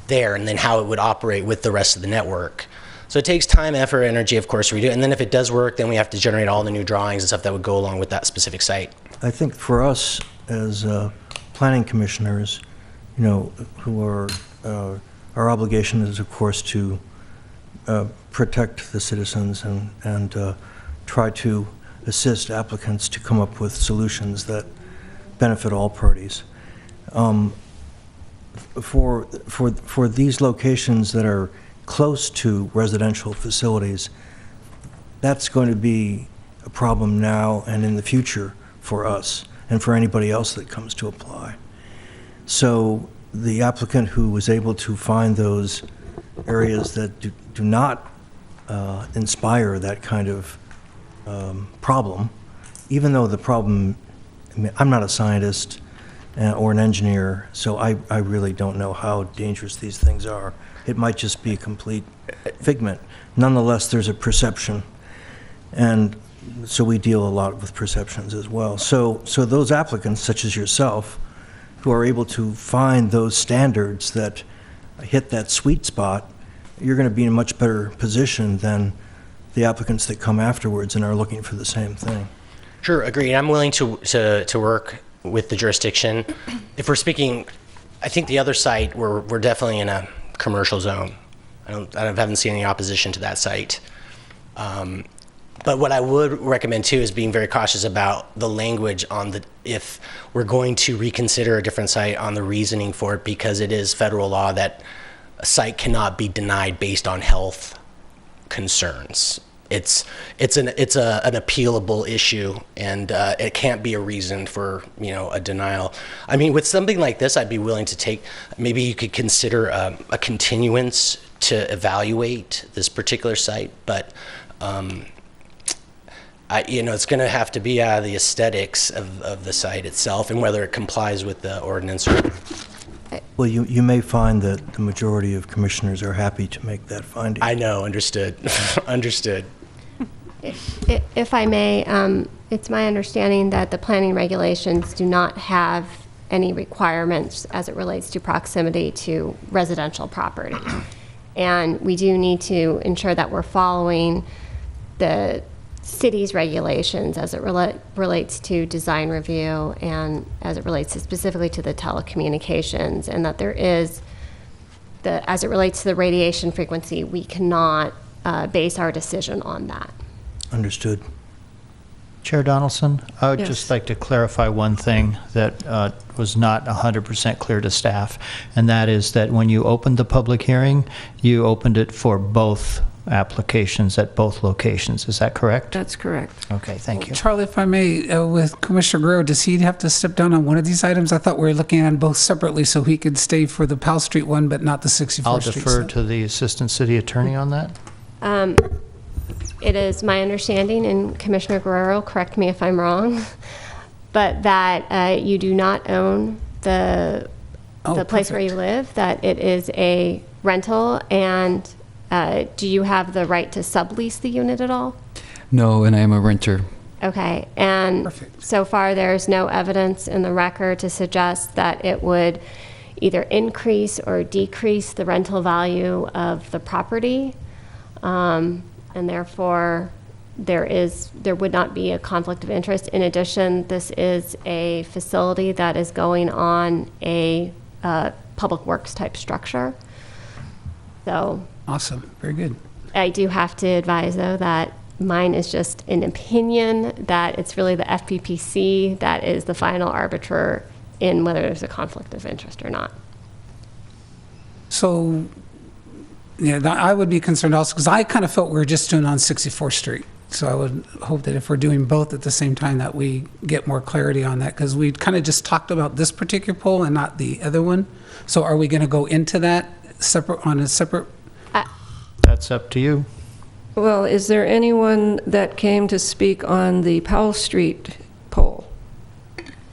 there, and then how it would operate with the rest of the network. So it takes time, effort, energy, of course, to redo it. And then if it does work, then we have to generate all the new drawings and stuff that would go along with that specific site. I think for us as planning commissioners, who are, our obligation is, of course, to protect the citizens and try to assist applicants to come up with solutions that benefit all parties. For these locations that are close to residential facilities, that's going to be a problem now and in the future for us and for anybody else that comes to apply. So the applicant who was able to find those areas that do not inspire that kind of problem, even though the problem, I mean, I'm not a scientist or an engineer, so I really don't know how dangerous these things are. It might just be a complete figment. Nonetheless, there's a perception, and so we deal a lot with perceptions as well. So those applicants, such as yourself, who are able to find those standards that hit that sweet spot, you're going to be in a much better position than the applicants that come afterwards and are looking for the same thing. Sure, agreed. I'm willing to work with the jurisdiction. If we're speaking, I think the other site, we're definitely in a commercial zone. I haven't seen any opposition to that site. But what I would recommend too is being very cautious about the language on if we're going to reconsider a different site on the reasoning for it, because it is federal law that a site cannot be denied based on health concerns. It's an appealable issue, and it can't be a reason for a denial. I mean, with something like this, I'd be willing to take. Maybe you could consider a continuance to evaluate this particular site, but it's going to have to be out of the aesthetics of the site itself and whether it complies with the ordinance or. Well, you may find that the majority of commissioners are happy to make that finding. I know, understood. Understood. If I may, it's my understanding that the planning regulations do not have any requirements as it relates to proximity to residential property. And we do need to ensure that we're following the city's regulations as it relates to design review and as it relates specifically to the telecommunications, and that there is, as it relates to the radiation frequency, we cannot base our decision on that. Understood. Chair Donaldson, I would Yes. just like to clarify one thing that was not 100% clear to staff, and that is that when you opened the public hearing, you opened it for both applications at both locations. Is that correct? That's correct. Okay, thank you. Charlie, if I may, with Commissioner Guerrero, does he have to step down on one of these items? I thought we were looking at them both separately, so he could stay for the Powell Street one, but not the 64th I'll Street. defer to the Assistant City Attorney on that. It is my understanding, and Commissioner Guerrero, correct me if I'm wrong, but that you do not own the place where you live, that it is a rental, and do you have the right to sublease the unit at all? No, and I am a renter. Okay, and Perfect. so far there's no evidence in the record to suggest that it would either increase or decrease the rental value of the property, and therefore there would not be a conflict of interest. In addition, this is a facility that is going on a public works type structure. So Awesome, very good. I do have to advise, though, that mine is just an opinion, that it's really the FPPC that is the final arbiter in whether there's a conflict of interest or not. So, yeah, I would be concerned also, because I kind of felt we were just doing on 64th Street. So I would hope that if we're doing both at the same time, that we get more clarity on that, because we kind of just talked about this particular pole and not the other one. So are we going to go into that on a separate? That's up to you. Well, is there anyone that came to speak on the Powell Street poll?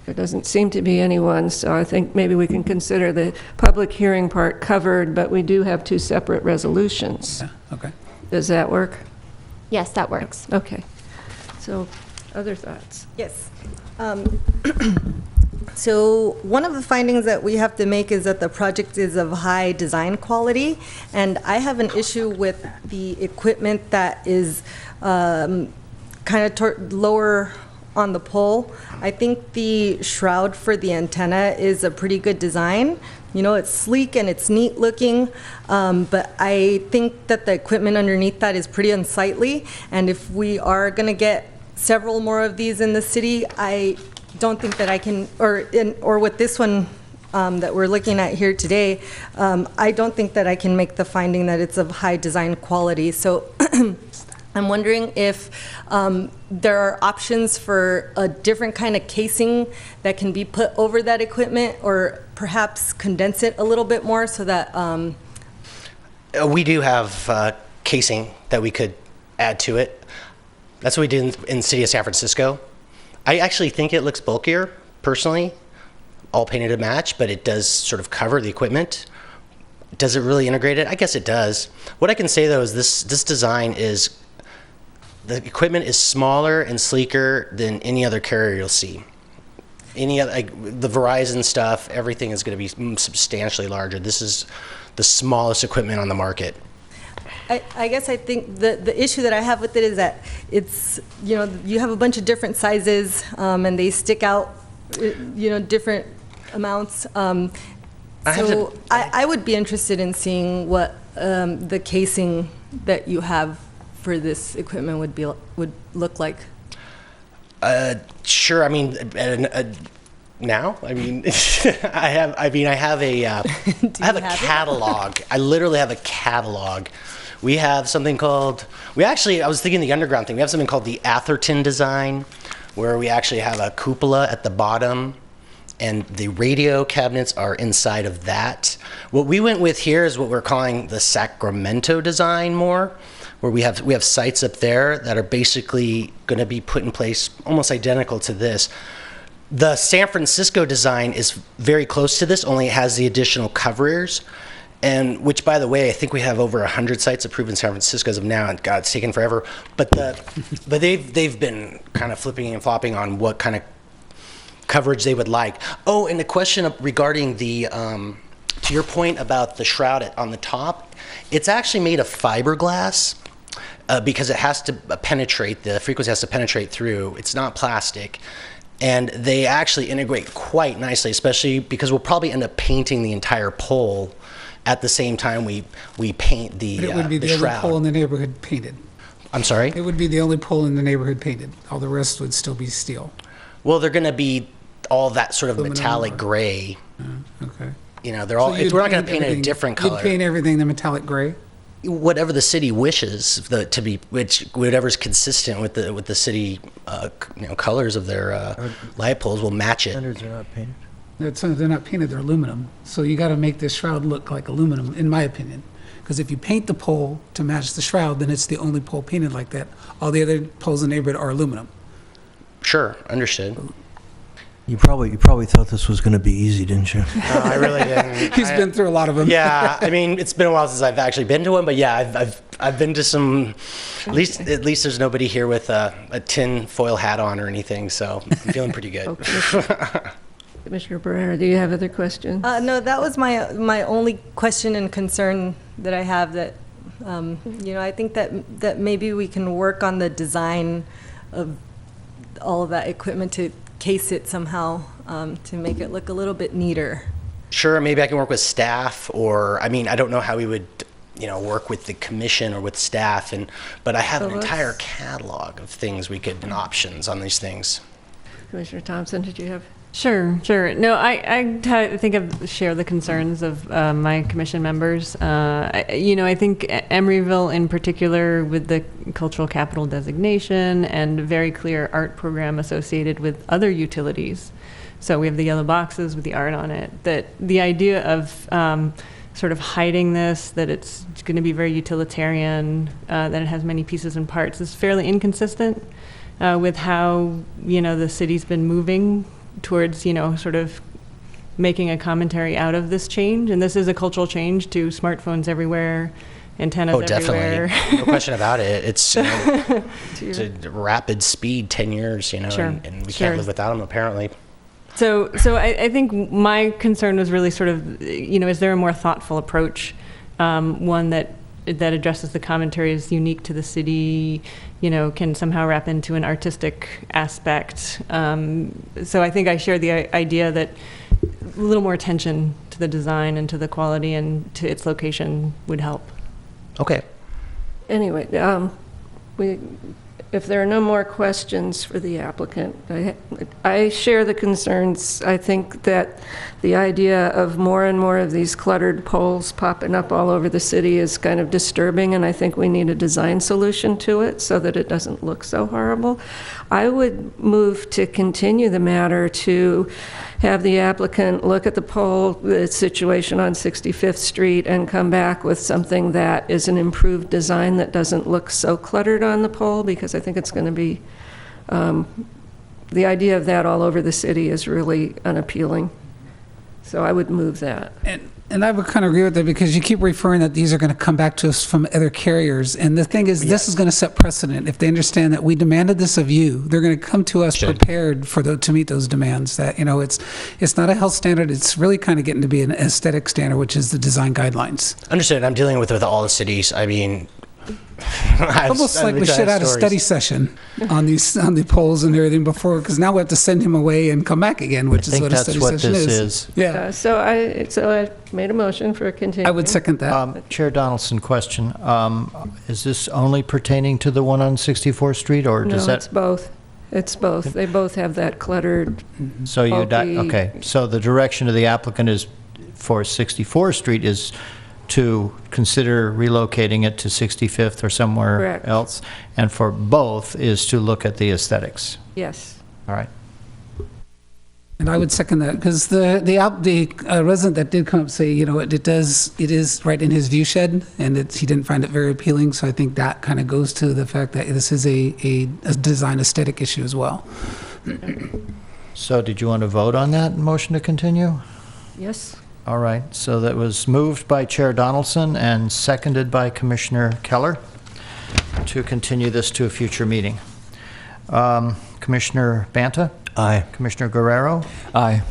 There doesn't seem to be anyone, so I think maybe we can consider the public hearing part covered, but we do have two separate resolutions. Yeah, okay. Does that work? Yes, that works. Okay. So, other thoughts? Yes. So one of the findings that we have to make is that the project is of high design quality, and I have an issue with the equipment that is kind of lower on the pole. I think the shroud for the antenna is a pretty good design. You know, it's sleek and it's neat looking, but I think that the equipment underneath that is pretty unsightly, and if we are going to get several more of these in the city, I don't think that I can, or with this one that we're looking at here today, I don't think that I can make the finding that it's of high design quality. So I'm wondering if there are options for a different kind of casing that can be put over that equipment, or perhaps condense it a little bit more so that... We do have casing that we could add to it. That's what we did in the city of San Francisco. I actually think it looks bulkier, personally, all painted to match, but it does sort of cover the equipment. Does it really integrate it? I guess it does. What I can say, though, is this design is... The equipment is smaller and sleeker than any other carrier you'll see. Any other, like the Verizon stuff, everything is going to be substantially larger. This is the smallest equipment on the market. I guess I think the issue that I have with it is that it's, you have a bunch of different sizes, and they stick out, different amounts. I would be interested in seeing what the casing that you have for this equipment would look like. Sure. I mean, now. I mean, I have a catalog. I literally have a catalog. We have something called. I was thinking the underground thing. We have something called the Atherton design, where we actually have a cupola at the bottom, and the radio cabinets are inside of that. What we went with here is what we're calling the Sacramento design more, where we have sites up there that are basically going to be put in place almost identical to this. The San Francisco design is very close to this, only it has the additional coverers, and which, by the way, I think we have over 100 sites approved in San Francisco as of now, and God, it's taken forever. But they've been kind of flipping and flopping on what kind of coverage they would like. Oh, and the question regarding the to your point about the shroud on the top, it's actually made of fiberglass. Because it has to penetrate, the frequency has to penetrate through. It's not plastic. And they actually integrate quite nicely, especially because we'll probably end up painting the entire pole at the same time we paint the shroud. But it would be the only pole in the neighborhood painted. I'm sorry? It would be the only pole in the neighborhood painted. All the rest would still be steel. Well, they're going to be all that sort of Aluminum metallic gray. Okay. They're all. So We're not going to paint it a different color. You'd paint everything the metallic gray? Whatever the city wishes to be, whatever's consistent with the city, colors of their light poles will match it. Standards are not painted. They're not painted, they're aluminum. So you got to make this shroud look like aluminum, in my opinion. Because if you paint the pole to match the shroud, then it's the only pole painted like that. All the other poles in the neighborhood are aluminum. Sure, understood. You probably thought this was going to be easy, didn't you? No, I really didn't. He's been through a lot of them. Yeah, I mean, it's been a while since I've actually been to one, but yeah, I've been to some. At least there's nobody here with a tin foil hat on or anything, so I'm feeling pretty good. Okay. Commissioner Barrera, do you have other questions? No, that was my only question and concern that I have. That I think that maybe we can work on the design of all of that equipment to case it somehow to make it look a little bit neater. Sure, maybe I can work with staff, or I don't know how we would, work with the commission or with staff, but I have an entire catalog of things and options on these things. Commissioner Thompson, did you have? Sure. No, I think I share the concerns of my commission members. I think Emeryville in particular, with the cultural capital designation and very clear art program associated with other utilities. So we have the yellow boxes with the art on it. That the idea of sort of hiding this, that it's going to be very utilitarian, that it has many pieces and parts, is fairly inconsistent with how, the city's been moving towards, sort of making a commentary out of this change. And this is a cultural change to smartphones everywhere, antennas everywhere. Definitely. No question about it. It's, it's a rapid speed, 10 years, Sure. and we can't live without them, apparently. So I think my concern was really sort of, is there a more thoughtful approach, one that addresses the commentary as unique to the city, can somehow wrap into an artistic aspect. So I think I share the idea that a little more attention to the design and to the quality and to its location would help. Okay. Anyway, if there are no more questions for the applicant, I share the concerns. I think that the idea of more and more of these cluttered poles popping up all over the city is kind of disturbing, and I think we need a design solution to it so that it doesn't look so horrible. I would move to continue the matter to have the applicant look at the situation on 65th Street and come back with something that is an improved design that doesn't look so cluttered on the pole, because I think it's going to be, the idea of that all over the city is really unappealing. So I would move that. And I would kind of agree with that, because you keep referring that these are going to come back to us from other carriers. And the thing is, this is going to set precedent. If they understand that we demanded this of you, they're going to come to us prepared to meet those demands. That, it's not a health standard. It's really kind of getting to be an aesthetic standard, which is the design guidelines. Understood. I'm dealing with all the cities. I mean, almost like we should have a study session on the polls and everything before, because now we have to send him away and come back again, which is what a study session is. Yeah. So I made a motion for a continuation. I would second that. Chair Donaldson, question. Is this only pertaining to the one on 64th Street, or does that? No, it's both. It's both. They both have that cluttered. So okay. So the direction of the applicant is for 64th Street is to consider relocating it to 65th or somewhere else, and for both is to look at the aesthetics. Yes. All right. And I would second that, because the resident that did come up say, it is right in his view shed, and he didn't find it very appealing. So I think that kind of goes to the fact that this is a design aesthetic issue as well. So did you want to vote on that motion to continue? Yes. All right, so that was moved by Chair Donaldson and seconded by Commissioner Keller to continue this to a future meeting. Commissioner Banta? Aye. Commissioner Guerrero? Aye.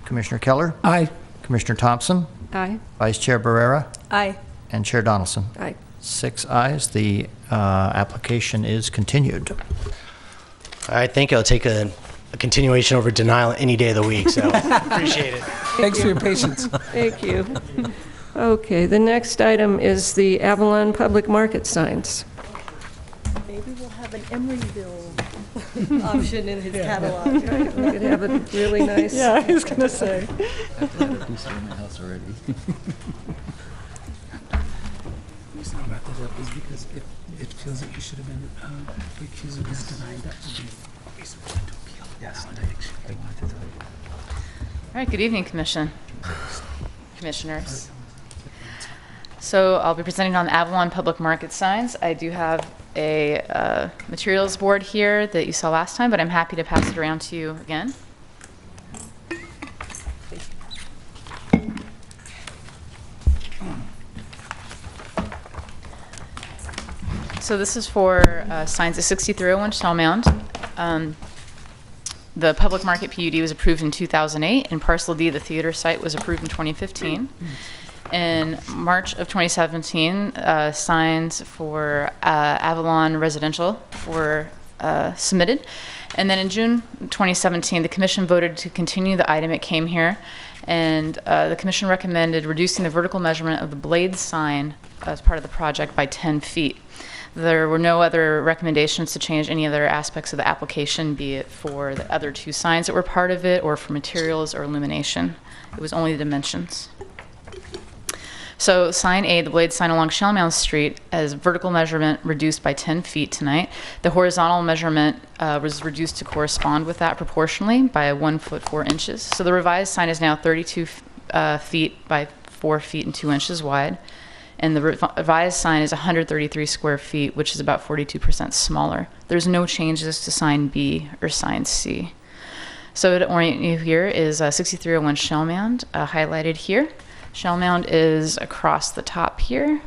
Commissioner Keller? Aye. Commissioner Thompson? Aye. Vice Chair Barrera? Aye. And Chair Donaldson? Aye. 6 ayes. The application is continued. All right, thank you. I'll take a continuation over denial any day of the week, so appreciate it. Thanks for your patience. Thank you. Okay, the next item is the Avalon Public Market signs. Maybe we'll have an Emeryville option in his catalog. We could have a really nice. Yeah, I was going to say. I've let it do some in my house already. The reason I brought that up is because it feels like you should have been recused or denied. That would be a reason to appeal. Yes, I wanted to tell you. All right, good evening, Commission, Commissioners. So I'll be presenting on the Avalon Public Market signs. I do have a materials board here that you saw last time, but I'm happy to pass it around to you again. So this is for signs at 6301 Shell Mound. The public market PUD was approved in 2008, and Parcel D, the theater site, was approved in 2015. In March of 2017, signs for Avalon Residential were submitted. And then in June 2017, the Commission voted to continue the item. It came here, and the Commission recommended reducing the vertical measurement of the blade sign as part of the project by 10 feet. There were no other recommendations to change any other aspects of the application, be it for the other 2 signs that were part of it or for materials or illumination. It was only the dimensions. So sign A, the blade sign along Shellmound Street, as vertical measurement reduced by 10 feet tonight. The horizontal measurement was reduced to correspond with that proportionally by 1 foot 4 inches. So the revised sign is now 32 feet by 4 feet and 2 inches wide. And the revised sign is 133 square feet, which is about 42% smaller. There's no changes to sign B or sign C. So to orient you here is 6301 Shellmound, highlighted here. Shellmound is across the top here.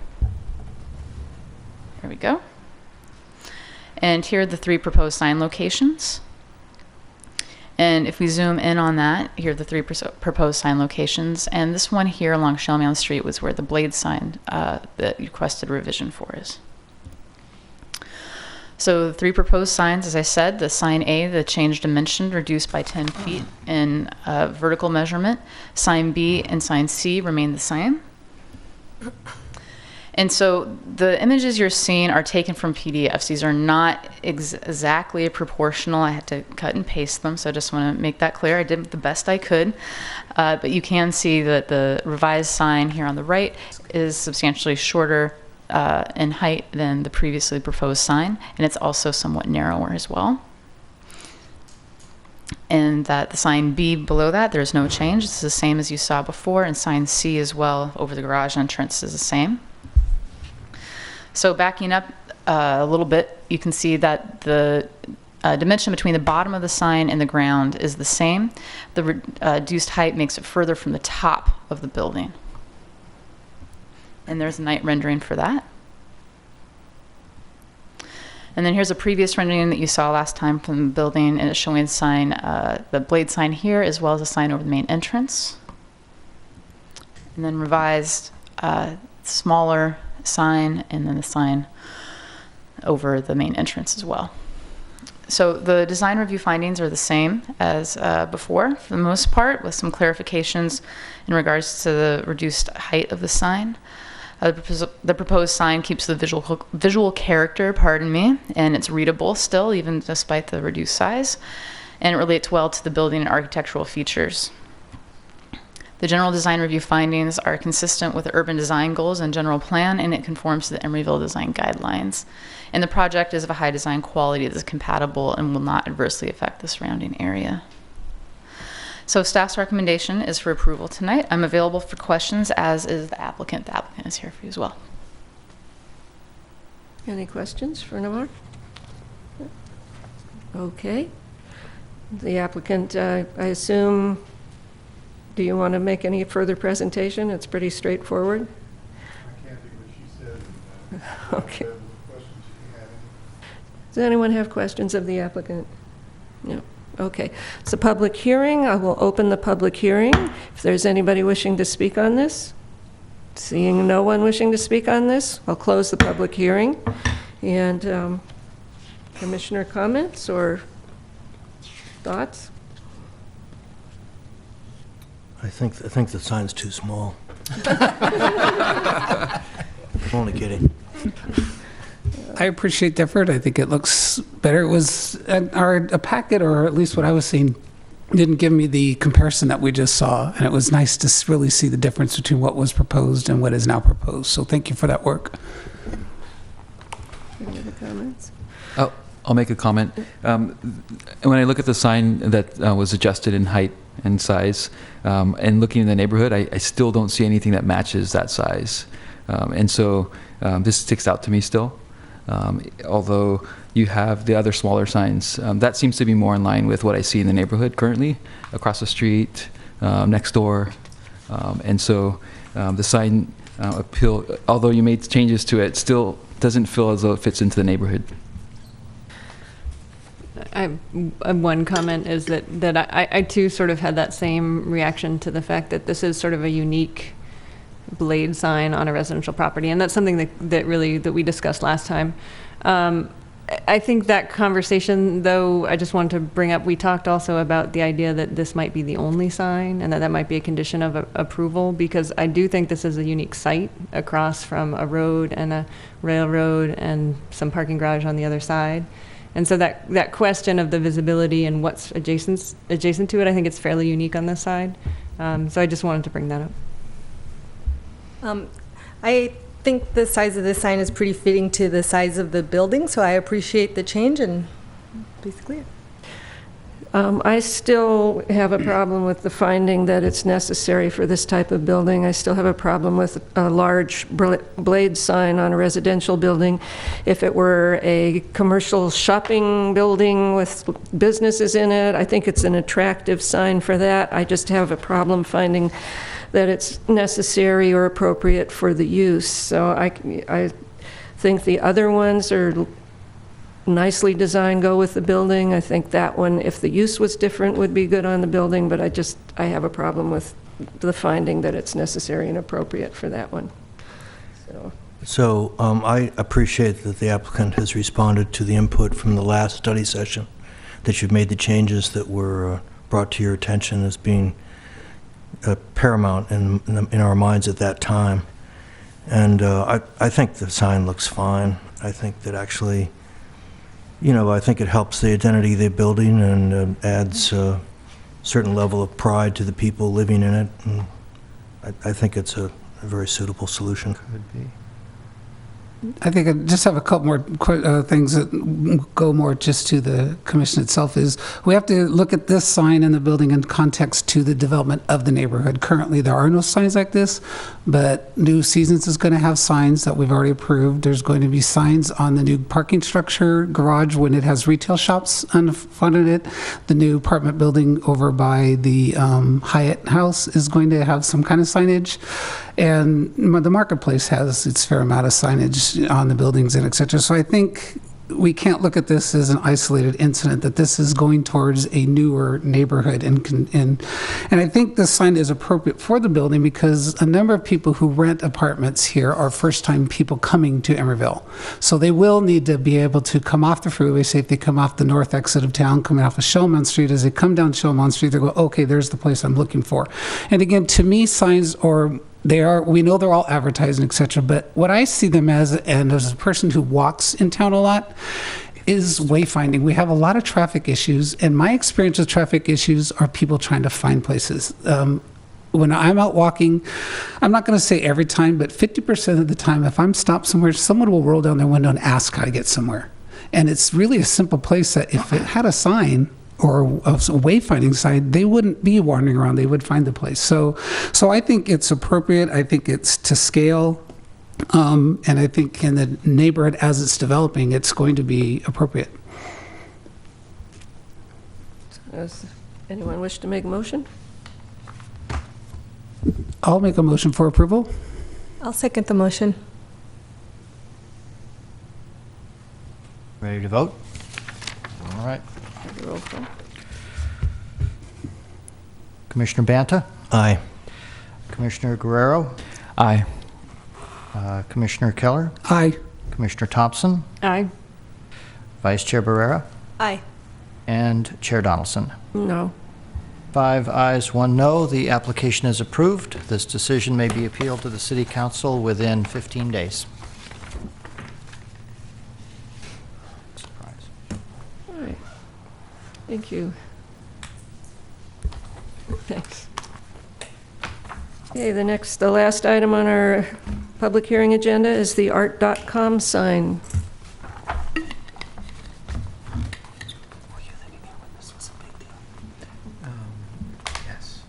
There we go. And here are the 3 proposed sign locations. And if we zoom in on that, here are the 3 proposed sign locations. And this one here along Shellmound Street was where the blade sign that you requested revision for is. So the 3 proposed signs, as I said, the sign A, the change dimension reduced by 10 feet in vertical measurement. Sign B and sign C remain the same. And so the images you're seeing are taken from PDFs. These are not exactly proportional. I had to cut and paste them, so I just want to make that clear. I did the best I could. But you can see that the revised sign here on the right is substantially shorter in height than the previously proposed sign, and it's also somewhat narrower as well. And that the sign B below that, there's no change. It's the same as you saw before, and sign C as well over the garage entrance is the same. So backing up a little bit, you can see that the dimension between the bottom of the sign and the ground is the same. The reduced height makes it further from the top of the building. And there's a night rendering for that. And then here's a previous rendering that you saw last time from the building, and it's showing the sign, the blade sign here, as well as a sign over the main entrance. And then revised, smaller sign, and then the sign over the main entrance as well. So the design review findings are the same as before, for the most part, with some clarifications in regards to the reduced height of the sign. The proposed sign keeps the visual character, and it's readable still, even despite the reduced size, and it relates well to the building and architectural features. The general design review findings are consistent with the urban design goals and general plan, and it conforms to the Emeryville design guidelines. And the project is of a high design quality that is compatible and will not adversely affect the surrounding area. So staff's recommendation is for approval tonight. I'm available for questions, as is the applicant. The applicant is here for you as well. Any questions for Navar? Okay. The applicant, I assume, do you want to make any further presentation? It's pretty straightforward. I can't do what she said. Okay. Does anyone have questions of the applicant? No. Okay. It's a public hearing. I will open the public hearing. If there's anybody wishing to speak on this. Seeing no one wishing to speak on this, I'll close the public hearing. And commissioner comments or thoughts? I think the sign's too small. I'm only kidding. I appreciate the effort. I think it looks better. It was a packet, or at least what I was seeing, didn't give me the comparison that we just saw, and it was nice to really see the difference between what was proposed and what is now proposed. So thank you for that work. Any other comments? Oh, I'll make a comment. When I look at the sign that was adjusted in height and size, and looking in the neighborhood, I still don't see anything that matches that size. And so this sticks out to me still. Although you have the other smaller signs, that seems to be more in line with what I see in the neighborhood currently, across the street, next door. And so the sign although you made changes to it, still doesn't feel as though it fits into the neighborhood. One comment is that I too sort of had that same reaction to the fact that this is sort of a unique blade sign on a residential property, and that's something that we discussed last time. I think that conversation, though, I just wanted to bring up, we talked also about the idea that this might be the only sign and that might be a condition of approval, because I do think this is a unique site across from a road and a railroad and some parking garage on the other side. And so that question of the visibility and what's adjacent to it, I think it's fairly unique on this side. So I just wanted to bring that up. I think the size of this sign is pretty fitting to the size of the building, so I appreciate the change, and basically it. I still have a problem with the finding that it's necessary for this type of building. I still have a problem with a large blade sign on a residential building. If it were a commercial shopping building with businesses in it, I think it's an attractive sign for that. I just have a problem finding that it's necessary or appropriate for the use. So I think the other ones are nicely designed, go with the building. I think that one, if the use was different, would be good on the building, but I have a problem with the finding that it's necessary and appropriate for that one. So I appreciate that the applicant has responded to the input from the last study session, that you've made the changes that were brought to your attention as being paramount in our minds at that time. And I think the sign looks fine. I think that actually, I think it helps the identity of the building and adds a certain level of pride to the people living in it. And I think it's a very suitable solution. Could be. I think I just have a couple more things that go more just to the commission itself. Is we have to look at this sign in the building in context to the development of the neighborhood. Currently, there are no signs like this, but New Seasons is going to have signs that we've already approved. There's going to be signs on the new parking structure garage when it has retail shops on the front of it. The new apartment building over by the Hyatt House is going to have some kind of signage. And the marketplace has its fair amount of signage on the buildings and et cetera. So I think we can't look at this as an isolated incident, that this is going towards a newer neighborhood. And I think this sign is appropriate for the building because a number of people who rent apartments here are first-time people coming to Emeryville. So they will need to be able to come off the freeway, say if they come off the north exit of town, coming off of Shellman Street, as they come down Shellman Street, they go, okay, there's the place I'm looking for. And again, to me, signs we know they're all advertising, et cetera, but what I see them as, and as a person who walks in town a lot, is wayfinding. We have a lot of traffic issues, and my experience with traffic issues are people trying to find places. When I'm out walking, I'm not going to say every time, but 50% of the time, if I'm stopped somewhere, someone will roll down their window and ask how to get somewhere. And it's really a simple place that if it had a sign, or a wayfinding sign, they wouldn't be wandering around. They would find the place. So I think it's appropriate. I think it's to scale. And I think in the neighborhood as it's developing, it's going to be appropriate. Does anyone wish to make a motion? I'll make a motion for approval. I'll second the motion. Ready to vote? All right. Roll call. Commissioner Banta? Aye. Commissioner Guerrero? Aye. Commissioner Keller? Aye. Commissioner Thompson? Aye. Vice Chair Barrera? Aye. And Chair Donaldson? No. 5 ayes, 1 no. The application is approved. This decision may be appealed to the City Council within 15 days. All right. Thank you. Thanks. Okay, the last item on our public hearing agenda is the art.com sign. Yes.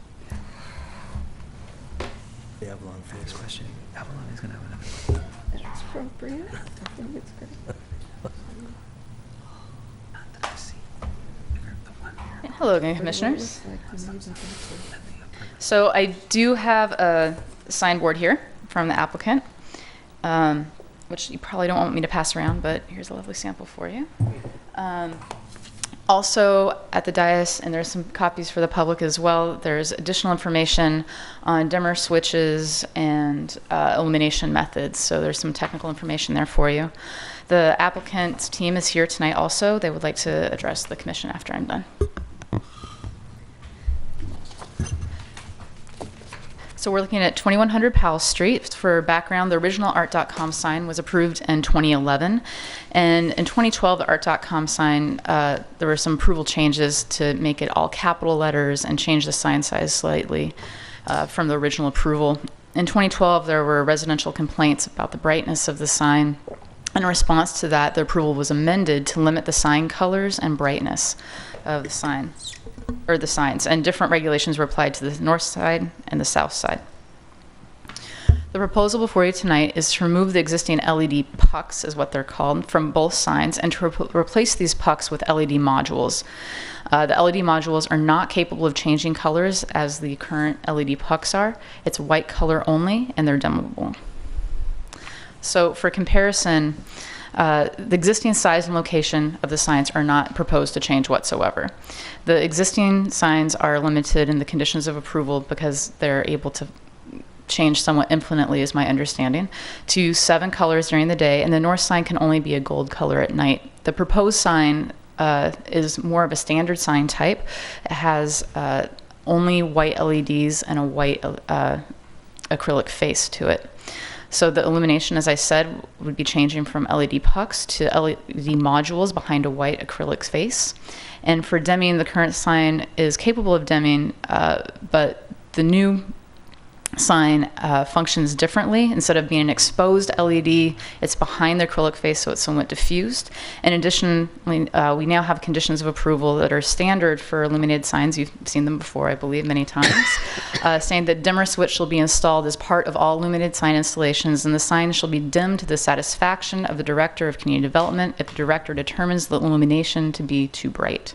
The Avalon face Question. Avalon is going to have another. It's appropriate. I think it's good. Not that I see. The one here. Hello again, Commissioners. So I do have a signboard here from the applicant, which you probably don't want me to pass around, but here's a lovely sample for you. Also at the dais, and there's some copies for the public as well, there's additional information on dimmer switches and illumination methods. So there's some technical information there for you. The applicant's team is here tonight also. They would like to address the commission after I'm done. So we're looking at 2100 Powell Street. For background, the original art.com sign was approved in 2011. And in 2012, the art.com sign, there were some approval changes to make it all capital letters and change the sign size slightly from the original approval. In 2012, there were residential complaints about the brightness of the sign. In response to that, the approval was amended to limit the sign colors and brightness of the sign. Or the signs, and different regulations were applied to the north side and the south side. The proposal before you tonight is to remove the existing LED pucks, is what they're called, from both signs, and to replace these pucks with LED modules. The LED modules are not capable of changing colors as the current LED pucks are. It's white color only, and they're dimmable. So for comparison, the existing size and location of the signs are not proposed to change whatsoever. The existing signs are limited in the conditions of approval because they're able to change somewhat infinitely, is my understanding, to 7 colors during the day, and the north sign can only be a gold color at night. The proposed sign is more of a standard sign type. It has only white LEDs and a white acrylic face to it. So the illumination, as I said, would be changing from LED pucks to LED modules behind a white acrylic face. And for dimming, the current sign is capable of dimming, but the new sign functions differently. Instead of being an exposed LED, it's behind the acrylic face, so it's somewhat diffused. In addition, we now have conditions of approval that are standard for illuminated signs. You've seen them before, I believe, many times, saying that dimmer switch shall be installed as part of all illuminated sign installations, and the sign shall be dimmed to the satisfaction of the Director of Community Development if the Director determines the illumination to be too bright.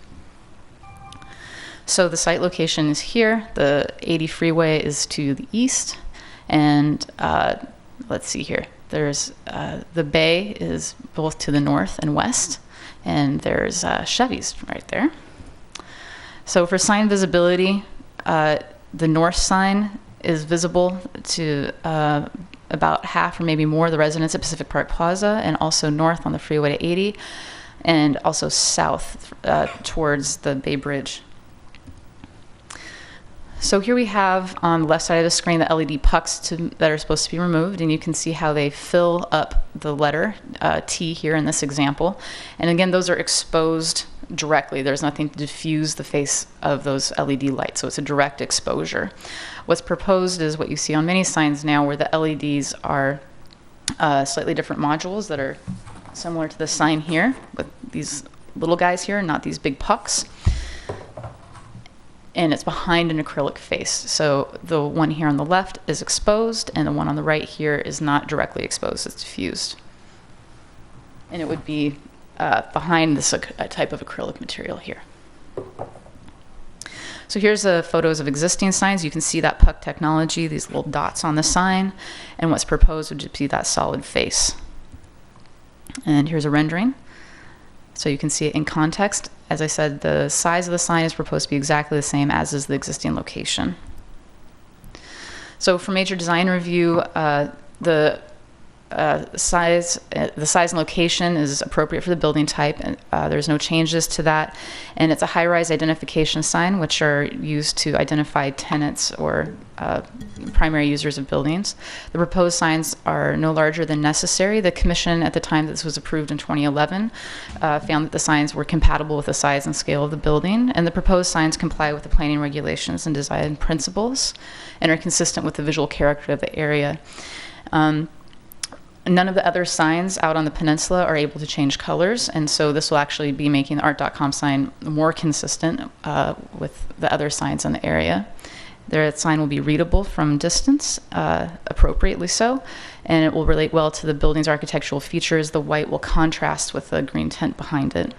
So the site location is here. The 80 freeway is to the east. And let's see here. There's the bay is both to the north and west. And there's Chevy's right there. So for sign visibility, the north sign is visible to about half or maybe more of the residents at Pacific Park Plaza, and also north on the freeway to 80, and also south towards the Bay Bridge. So here we have on the left side of the screen the LED pucks that are supposed to be removed, and you can see how they fill up the letter T here in this example. And again, those are exposed directly. There's nothing to diffuse the face of those LED lights, so it's a direct exposure. What's proposed is what you see on many signs now, where the LEDs are slightly different modules that are similar to the sign here, with these little guys here, not these big pucks. And it's behind an acrylic face. So the one here on the left is exposed, and the one on the right here is not directly exposed, it's diffused. And it would be behind this type of acrylic material here. So here's photos of existing signs. You can see that puck technology, these little dots on the sign, and what's proposed would just be that solid face. And here's a rendering. So you can see it in context. As I said, the size of the sign is proposed to be exactly the same as is the existing location. So for major design review, the size and location is appropriate for the building type, and there's no changes to that. And it's a high-rise identification sign, which are used to identify tenants or primary users of buildings. The proposed signs are no larger than necessary. The commission, at the time that this was approved in 2011, found that the signs were compatible with the size and scale of the building, and the proposed signs comply with the planning regulations and design principles and are consistent with the visual character of the area. None of the other signs out on the peninsula are able to change colors, and so this will actually be making the art.com sign more consistent with the other signs in the area. The sign will be readable from distance, appropriately so, and it will relate well to the building's architectural features. The white will contrast with the green tint behind it.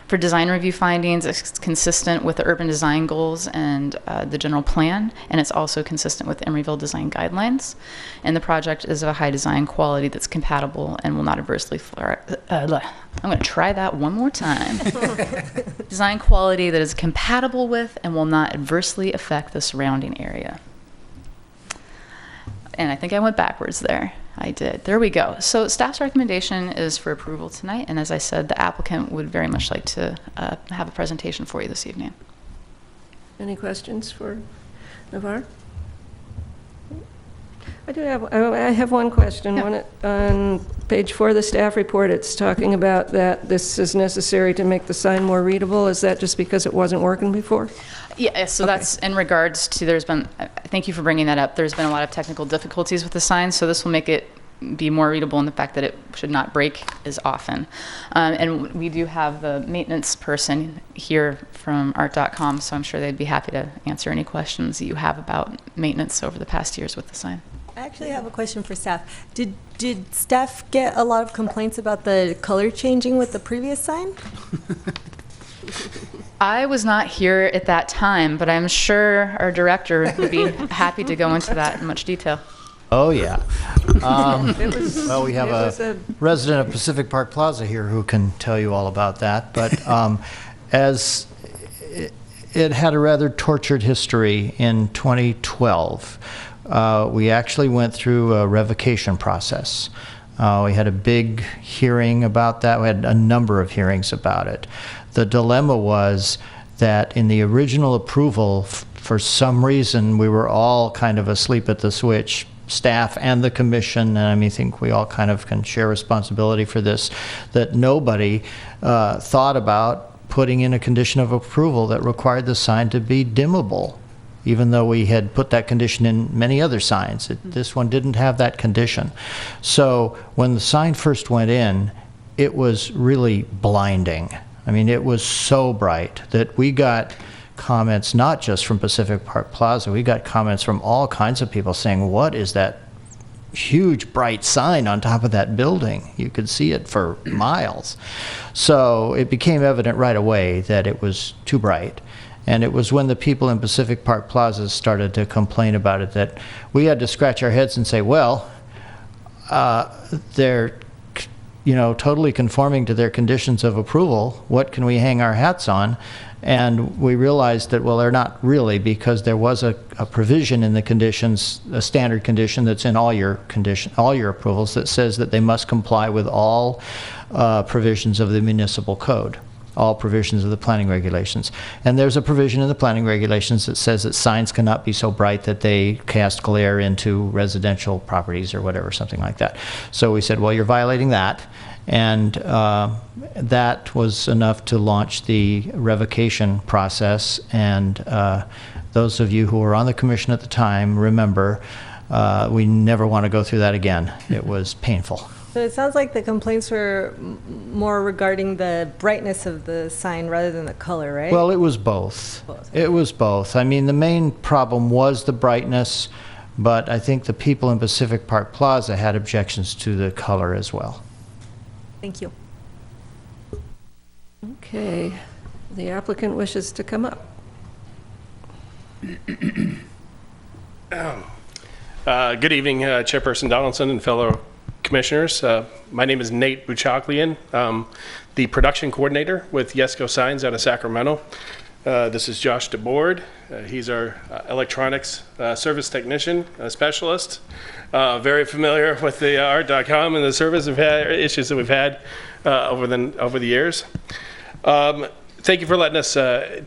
For design review findings, it's consistent with the urban design goals and the general plan, and it's also consistent with Emeryville design guidelines. And the project is of a high design quality that's compatible and will not adversely I'm going to try that one more time. Design quality that is compatible with and will not adversely affect the surrounding area. And I think I went backwards there. I did. There we go. So staff's recommendation is for approval tonight, and as I said, the applicant would very much like to have a presentation for you this evening. Any questions for Navarre? I have one question. Yeah. On page 4 of the staff report, it's talking about that this is necessary to make the sign more readable. Is that just because it wasn't working before? Yeah, so that's in regards to, thank you for bringing that up. There's been a lot of technical difficulties with the sign, so this will make it be more readable in the fact that it should not break as often. And we do have the maintenance person here from art.com, so I'm sure they'd be happy to answer any questions that you have about maintenance over the past years with the sign. I actually have a question for staff. Did staff get a lot of complaints about the color changing with the previous sign? I was not here at that time, but I'm sure our director would be happy to go into that in much detail. Oh, yeah. Well, we have a resident of Pacific Park Plaza here who can tell you all about that. But as it had a rather tortured history in 2012, we actually went through a revocation process. We had a big hearing about that. We had a number of hearings about it. The dilemma was that in the original approval, for some reason, we were all kind of asleep at the switch staff and the commission, and I think we all kind of can share responsibility for this, that nobody thought about putting in a condition of approval that required the sign to be dimmable, even though we had put that condition in many other signs. This one didn't have that condition. So when the sign first went in, it was really blinding. I mean, it was so bright that we got comments not just from Pacific Park Plaza, we got comments from all kinds of people saying, what is that huge bright sign on top of that building? You could see it for miles. So it became evident right away that it was too bright. And it was when the people in Pacific Park Plaza started to complain about it that we had to scratch our heads and say, well, they're totally conforming to their conditions of approval. What can we hang our hats on? And we realized that, well, they're not really, because there was a provision in the conditions, a standard condition that's in all your approvals, that says that they must comply with all provisions of the municipal code, all provisions of the planning regulations. And there's a provision in the planning regulations that says that signs cannot be so bright that they cast glare into residential properties or whatever, something like that. So we said, well, you're violating that. And that was enough to launch the revocation process. And those of you who were on the commission at the time remember, we never want to go through that again. It was painful. So it sounds like the complaints were more regarding the brightness of the sign rather than the color, right? Well, it was both. It was both. I mean, the main problem was the brightness, but I think the people in Pacific Park Plaza had objections to the color as well. Thank you. Okay, the applicant wishes to come up. Good evening, Chairperson Donaldson and fellow commissioners. My name is Nate Buchaklian, the production coordinator with Yesco Signs out of Sacramento. This is Josh DeBoard. He's our electronics service technician specialist. Very familiar with the art.com and the service issues that we've had over the years. Thank you for letting us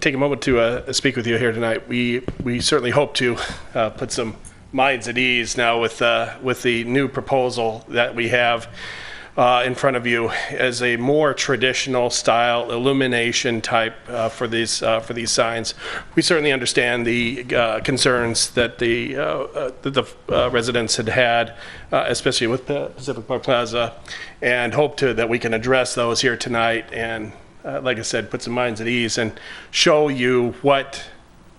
take a moment to speak with you here tonight. We certainly hope to put some minds at ease now with the new proposal that we have in front of you as a more traditional style illumination type for these signs. We certainly understand the concerns that the residents had, especially with the Pacific Park Plaza, and hope that we can address those here tonight and, like I said, put some minds at ease and show you what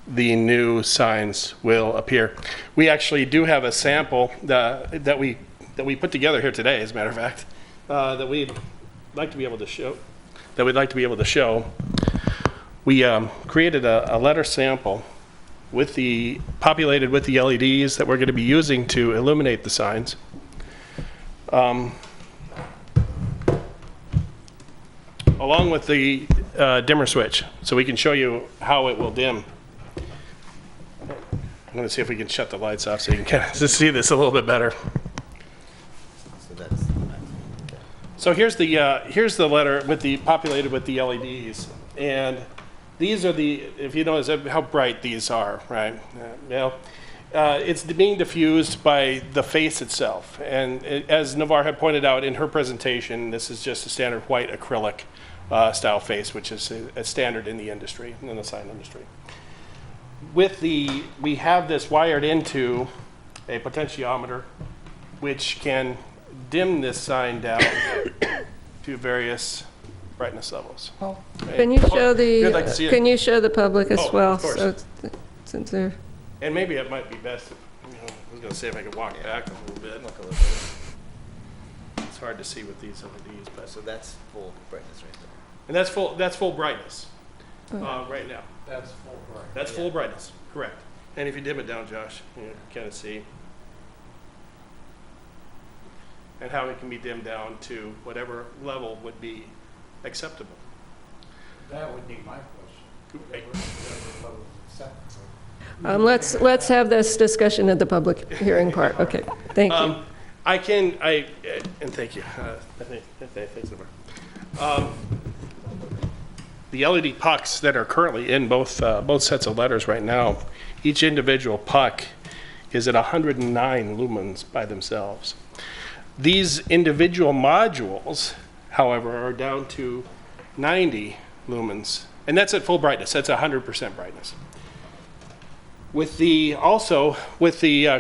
the new signs will appear. We actually do have a sample that we put together here today, as a matter of fact, that we'd like to be able to show. We created a letter sample populated with the LEDs that we're going to be using to illuminate the signs. Along with the dimmer switch, so we can show you how it will dim. I'm going to see if we can shut the lights off so you can kind of see this a little bit better. So here's the letter populated with the LEDs, and these are if you notice how bright these are, right? It's being diffused by the face itself, and as Navarre had pointed out in her presentation, this is just a standard white acrylic style face, which is a standard in the industry, in the sign industry. We have this wired into a potentiometer, which can dim this sign down to various brightness levels. Can you show like to see it? Can you show the public as well? Of course. So, since they're And maybe it might be best. I was going to say if I could walk back a little bit. It's hard to see with these LEDs, but So that's full brightness right there. and that's full brightness right now. That's full bright. That's full brightness, correct. And if you dim it down, Josh, you can kind of see. And how it can be dimmed down to whatever level would be acceptable. That would be my question. Right. let's have this discussion at the public hearing part. Okay, thank you. And thank you. Thanks, Navarre. The LED pucks that are currently in both sets of letters right now, each individual puck is at 109 lumens by themselves. These individual modules, however, are down to 90 lumens, and that's at full brightness. That's 100% brightness. With the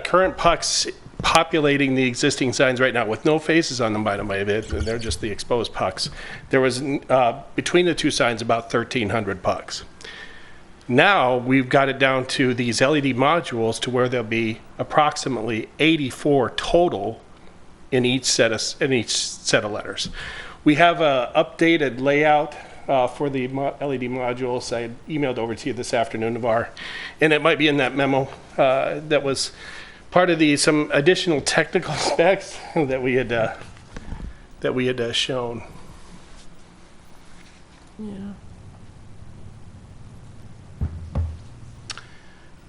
current pucks populating the existing signs right now with no faces on them, by the way, they're just the exposed pucks. There was between the two signs about 1,300 pucks. Now we've got it down to these LED modules to where there'll be approximately 84 total in each set of letters. We have an updated layout for the LED modules. I emailed over to you this afternoon, Navar, and it might be in that memo that was part of some additional technical specs that we had shown. Yeah.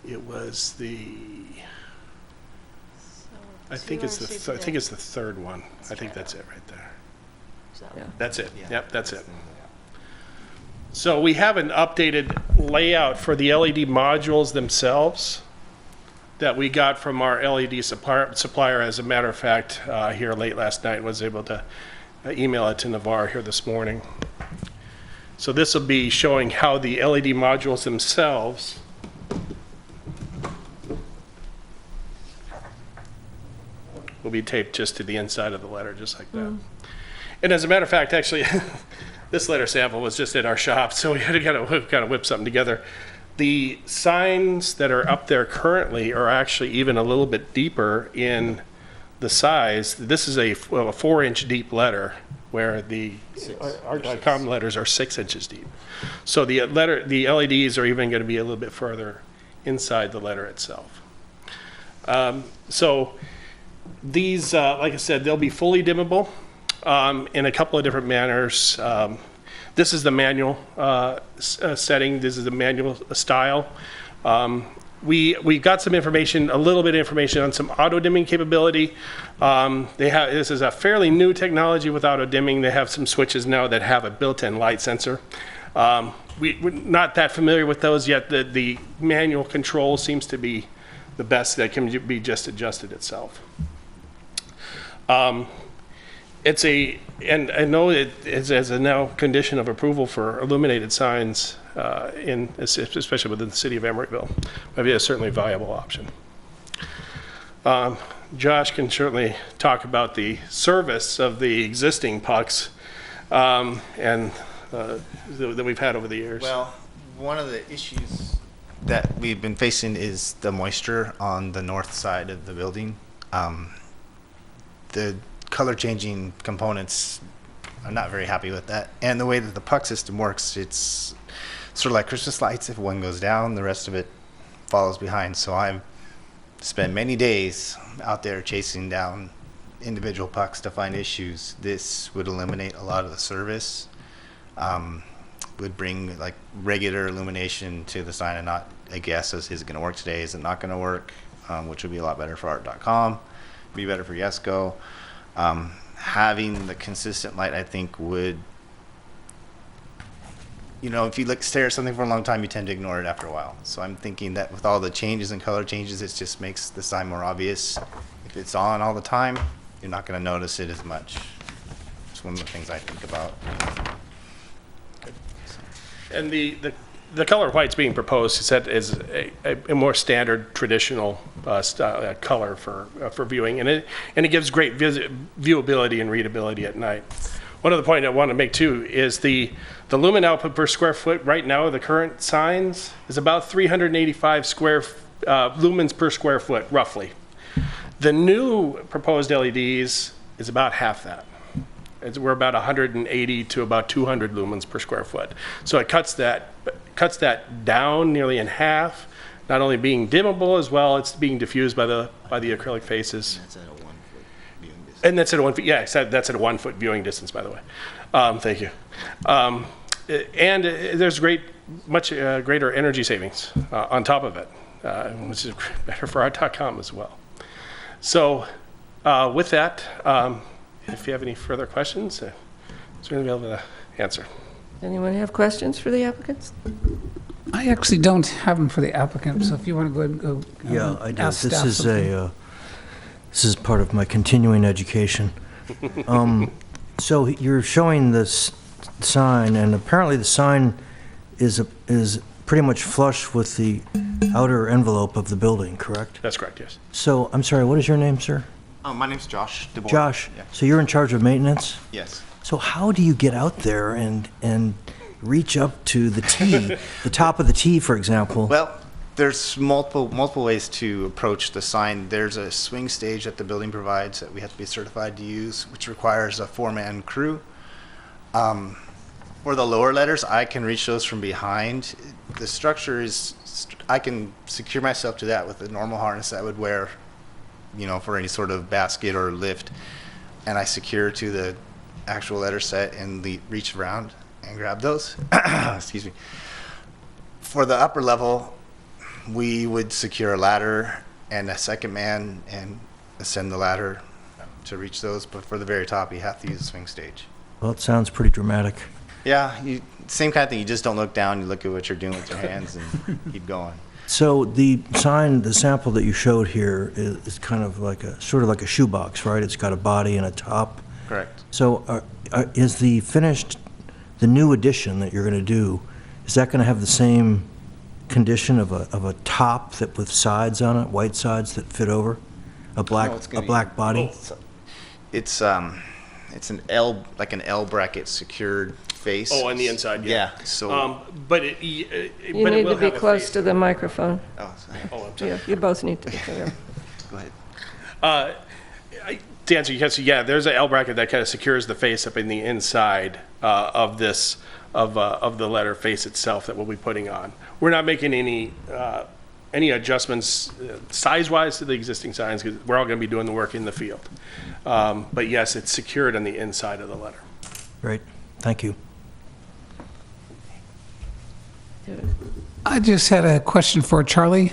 It was I think it's the third one. I think that's it right there. Yeah. That's it. Yep, that's it. So we have an updated layout for the LED modules themselves that we got from our LED supplier. As a matter of fact, here late last night, was able to email it to Navar here this morning. So this will be showing how the LED modules themselves will be taped just to the inside of the letter, just like that. And as a matter of fact, actually, this letter sample was just in our shop, so we had to kind of whip something together. The signs that are up there currently are actually even a little bit deeper in the size. This is a 4-inch deep letter, where the common letters are 6 inches deep. So the LEDs are even going to be a little bit further inside the letter itself. So these, like I said, they'll be fully dimmable in a couple of different manners. This is the manual setting. This is the manual style. We got some information, a little bit of information on some auto dimming capability. This is a fairly new technology with auto dimming. They have some switches now that have a built-in light sensor. We're not that familiar with those yet. The manual control seems to be the best that can be just adjusted itself. And I know it is as a now condition of approval for illuminated signs, especially within the city of Emeryville. Maybe a certainly viable option. Josh can certainly talk about the service of the existing pucks that we've had over the years. Well, one of the issues that we've been facing is the moisture on the north side of the building. The color changing components, I'm not very happy with that. And the way that the puck system works, it's sort of like Christmas lights. If one goes down, the rest of it follows behind. So I've spent many days out there chasing down individual pucks to find issues. This would eliminate a lot of the service, would bring like regular illumination to the sign and not a guess as is it going to work today, is it not going to work, which would be a lot better for art.com, be better for Yesco. Having the consistent light, I think, would, if you stare at something for a long time, you tend to ignore it after a while. So I'm thinking that with all the changes and color changes, it just makes the sign more obvious. If it's on all the time, you're not going to notice it as much. It's one of the things I think about. And the color white's being proposed is a more standard, traditional color for viewing, and it gives great viewability and readability at night. One other point I want to make too is the lumen output per square foot right now of the current signs is about 385 lumens per square foot, roughly. The new proposed LEDs is about half that. We're about 180 to about 200 lumens per square foot. So it cuts that down nearly in half, not only being dimmable as well, it's being diffused by the acrylic faces. And that's at a 1 foot viewing distance. And that's at a 1 foot, yeah, that's at a 1 foot viewing distance, by the way. Thank you. And there's much greater energy savings on top of it, which is better for art.com as well. So with that, if you have any further questions, we're going to be able to answer. Anyone have questions for the applicants? I actually don't have them for the applicant, so if you want to go ahead and go. Yeah, I do. ask This staff is something. this is part of my continuing education. So you're showing this sign, and apparently the sign is pretty much flush with the outer envelope of the building, correct? That's correct, yes. So, I'm sorry, what is your name, sir? My name's Josh DeBoer. Josh, Yeah. so you're in charge of maintenance? Yes. So how do you get out there and reach up to the T, the top of the T, for example? Well, there's multiple ways to approach the sign. There's a swing stage that the building provides that we have to be certified to use, which requires a 4-man crew. For the lower letters, I can reach those from behind. The structure is, I can secure myself to that with a normal harness I would wear, you know, for any sort of basket or lift. And I secure to the actual letter set and reach around and grab those. Excuse me. For the upper level, we would secure a ladder and a second man and ascend the ladder to reach those. But for the very top, you have to use a swing stage. Well, it sounds pretty dramatic. Yeah, same kind of thing. You just don't look down. You look at what you're doing with your hands and keep going. So the sign, the sample that you showed here is kind of like sort of like a shoebox, right? It's got a body and a top. Correct. So is the new addition that you're going to do, is that going to have the same condition of a top that with sides on it, white sides that fit over, a black body? It's an L, like an L bracket secured face. Oh, on the inside, yeah. Yeah. So. But You need to be close to the microphone. Oh, sorry. Oh, I'm sorry. Yeah, you both need to. Yeah. Go ahead. To answer your question, yeah, there's an L bracket that kind of secures the face up in the inside of this of the letter face itself that we'll be putting on. We're not making any adjustments size-wise to the existing signs because we're all going to be doing the work in the field. But yes, it's secured on the inside of the letter. Great, thank you. I just had a question for Charlie.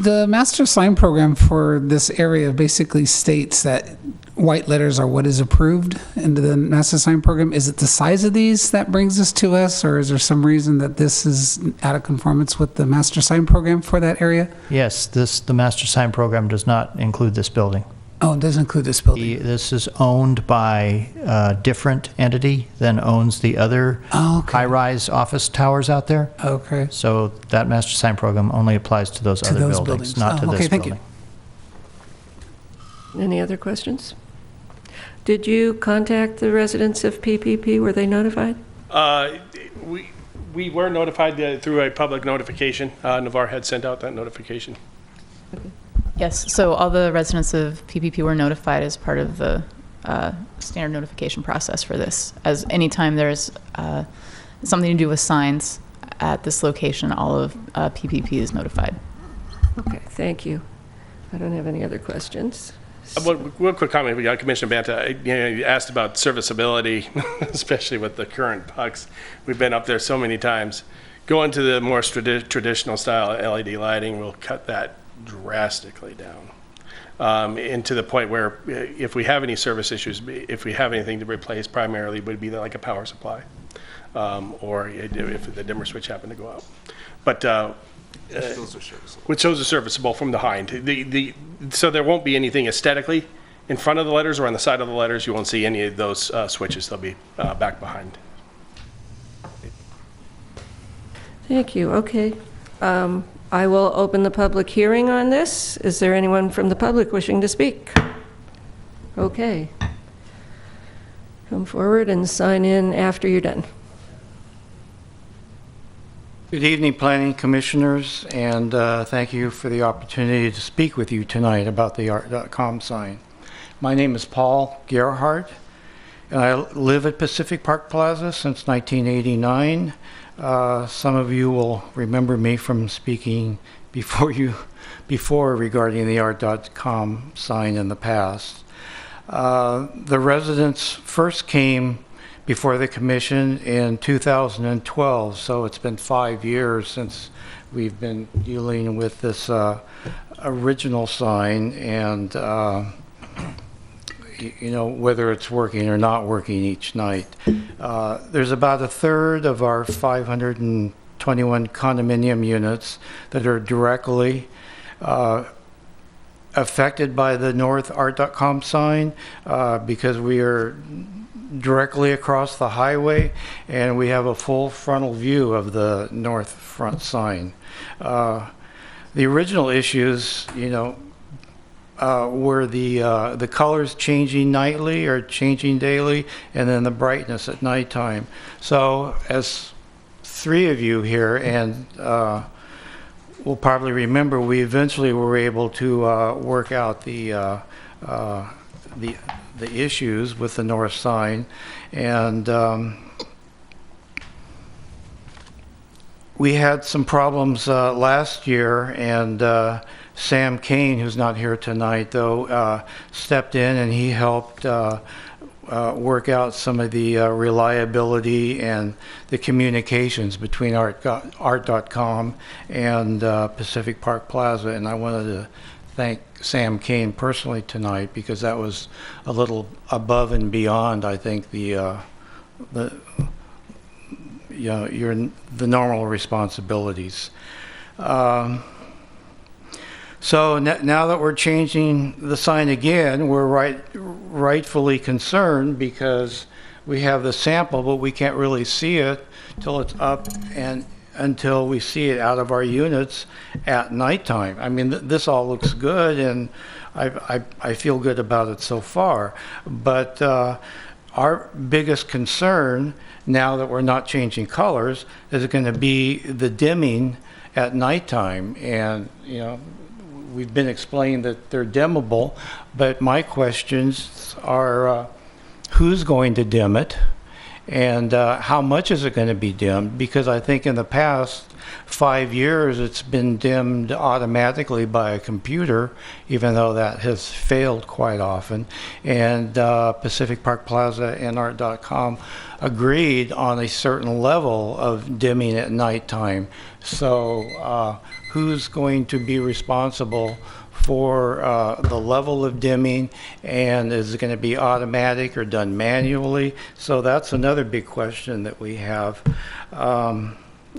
The master sign program for this area basically states that white letters are what is approved into the master sign program. Is it the size of these that brings us to us, or is there some reason that this is out of conformance with the master sign program for that area? Yes, the master sign program does not include this building. Oh, it does include this building. This is owned by a different entity than owns the other high-rise office towers out there. Okay. So that master sign program only applies to those other buildings, not to this building. Thank you. Any other questions? Did you contact the residents of PPP? Were they notified? We were notified through a public notification. Navarre had sent out that notification. Okay. Yes, so all the residents of PPP were notified as part of the standard notification process for this. As anytime there's something to do with signs at this location, all of PPP is notified. Okay, thank you. I don't have any other questions. One quick comment, we got Commissioner Banta. You asked about serviceability, especially with the current pucks. We've been up there so many times. Going to the more traditional style LED lighting will cut that drastically down, and to the point where if we have any service issues, if we have anything to replace, primarily would be like a power supply, or if the dimmer switch happened to go out. But which those are serviceable from behind. So there won't be anything aesthetically in front of the letters or on the side of the letters. You won't see any of those switches. They'll be back behind. Thank you. Okay. I will open the public hearing on this. Is there anyone from the public wishing to speak? Okay. Come forward and sign in after you're done. Good evening, Planning Commissioners, and thank you for the opportunity to speak with you tonight about the art.com sign. My name is Paul Gerhardt, and I live at Pacific Park Plaza since 1989. Some of you will remember me from speaking before regarding the art.com sign in the past. The residents first came before the commission in 2012, so it's been 5 years since we've been dealing with this original sign, and whether it's working or not working each night. There's about a third of our 521 condominium units that are directly affected by the North Art.com sign because we are directly across the highway and we have a full frontal view of the north front sign. The original issues, were the colors changing nightly or changing daily, and then the brightness at nighttime. So as three of you here, and will probably remember, we eventually were able to work out the issues with the north sign, and we had some problems last year, and Sam Kane, who's not here tonight, though, stepped in and he helped work out some of the reliability and the communications between Art.com and Pacific Park Plaza. And I wanted to thank Sam Kane personally tonight because that was a little above and beyond, I think, the normal responsibilities. So now that we're changing the sign again, we're rightfully concerned because we have the sample, but we can't really see it till it's up and until we see it out of our units at nighttime. I mean, this all looks good, and I feel good about it so far. But our biggest concern now that we're not changing colors is going to be the dimming at nighttime, and we've been explained that they're dimmable, but my questions are who's going to dim it and how much is it going to be dimmed? Because I think in the past 5 years it's been dimmed automatically by a computer, even though that has failed quite often. And Pacific Park Plaza and Art.com agreed on a certain level of dimming at nighttime. So who's going to be responsible for the level of dimming, and is it going to be automatic or done manually? So that's another big question that we have.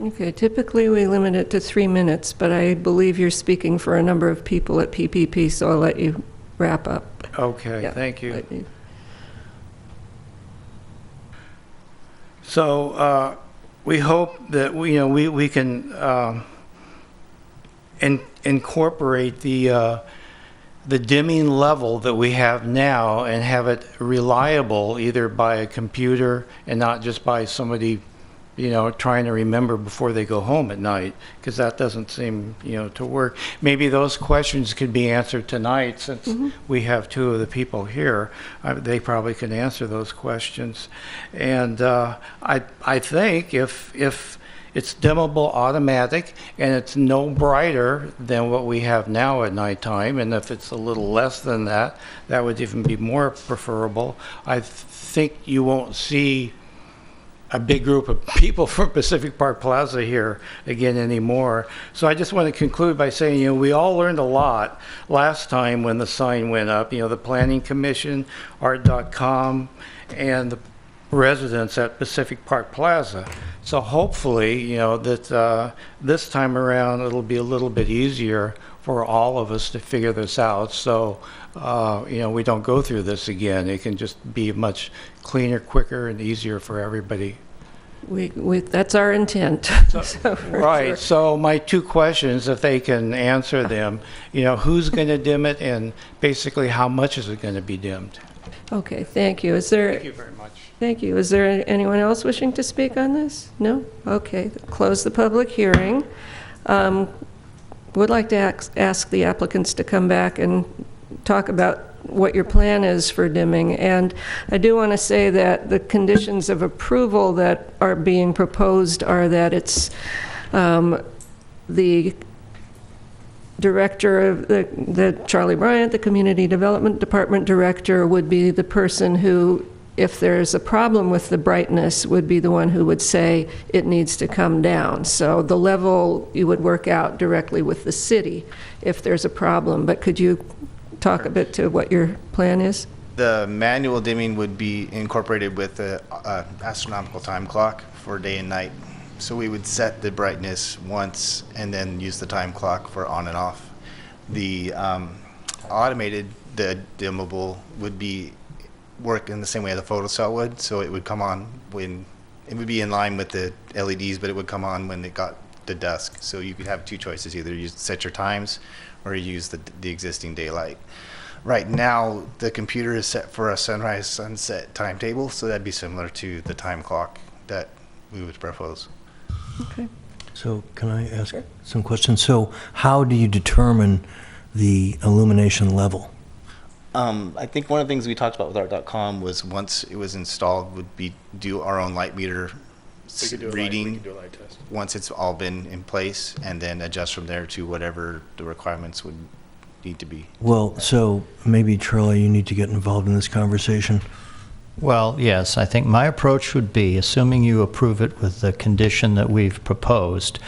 Okay, typically we limit it to 3 minutes, but I believe you're speaking for a number of people at PPP, so I'll let you wrap up. Okay, Yeah, thank you. So we hope that we can incorporate the dimming level that we have now and have it reliable either by a computer and not just by somebody trying to remember before they go home at night, because that doesn't seem to work. Maybe those questions could be answered tonight since we have two of the people here. They probably can answer those questions. And I think if it's dimmable automatic and it's no brighter than what we have now at nighttime, and if it's a little less than that, that would even be more preferable. I think you won't see a big group of people from Pacific Park Plaza here again anymore. So I just want to conclude by saying, we all learned a lot last time when the sign went up. The Planning Commission, Art.com, and the residents at Pacific Park Plaza. So hopefully, that this time around it'll be a little bit easier for all of us to figure this out. So, we don't go through this again. It can just be much cleaner, quicker, and easier for everybody. That's our intent. So, right. sure. So my two questions, if they can answer them, who's going to dim it, and basically how much is it going to be dimmed? Okay, thank you. Thank you very much. Thank you. Is there anyone else wishing to speak on this? No? Okay, close the public hearing. Would like to ask the applicants to come back and talk about what your plan is for dimming. And I do want to say that the conditions of approval that are being proposed are that it's the director of the Charlie Bryant, the Community Development Department director, would be the person who, if there's a problem with the brightness, would be the one who would say it needs to come down. So the level you would work out directly with the city if there's a problem. But could you talk a bit to what your plan is? The manual dimming would be incorporated with the astronomical time clock for day and night. So we would set the brightness once and then use the time clock for on and off. The automated, the dimmable would be work in the same way the photocell would. So it would come on when, it would be in line with the LEDs, but it would come on when it got to dusk. So you could have two choices, either you set your times or you use the existing daylight. Right now, the computer is set for a sunrise sunset timetable, so that'd be similar to the time clock that we would propose. Okay. So can I ask some questions? So how do you determine the illumination level? I think one of the things we talked about with art.com was once it was installed would be do our own light meter reading once it's all been in place, and then adjust from there to whatever the requirements would need to be. Well, so maybe, Charlie, you need to get involved in this conversation. Well, yes, I think my approach would be, assuming you approve it with the condition that we've proposed,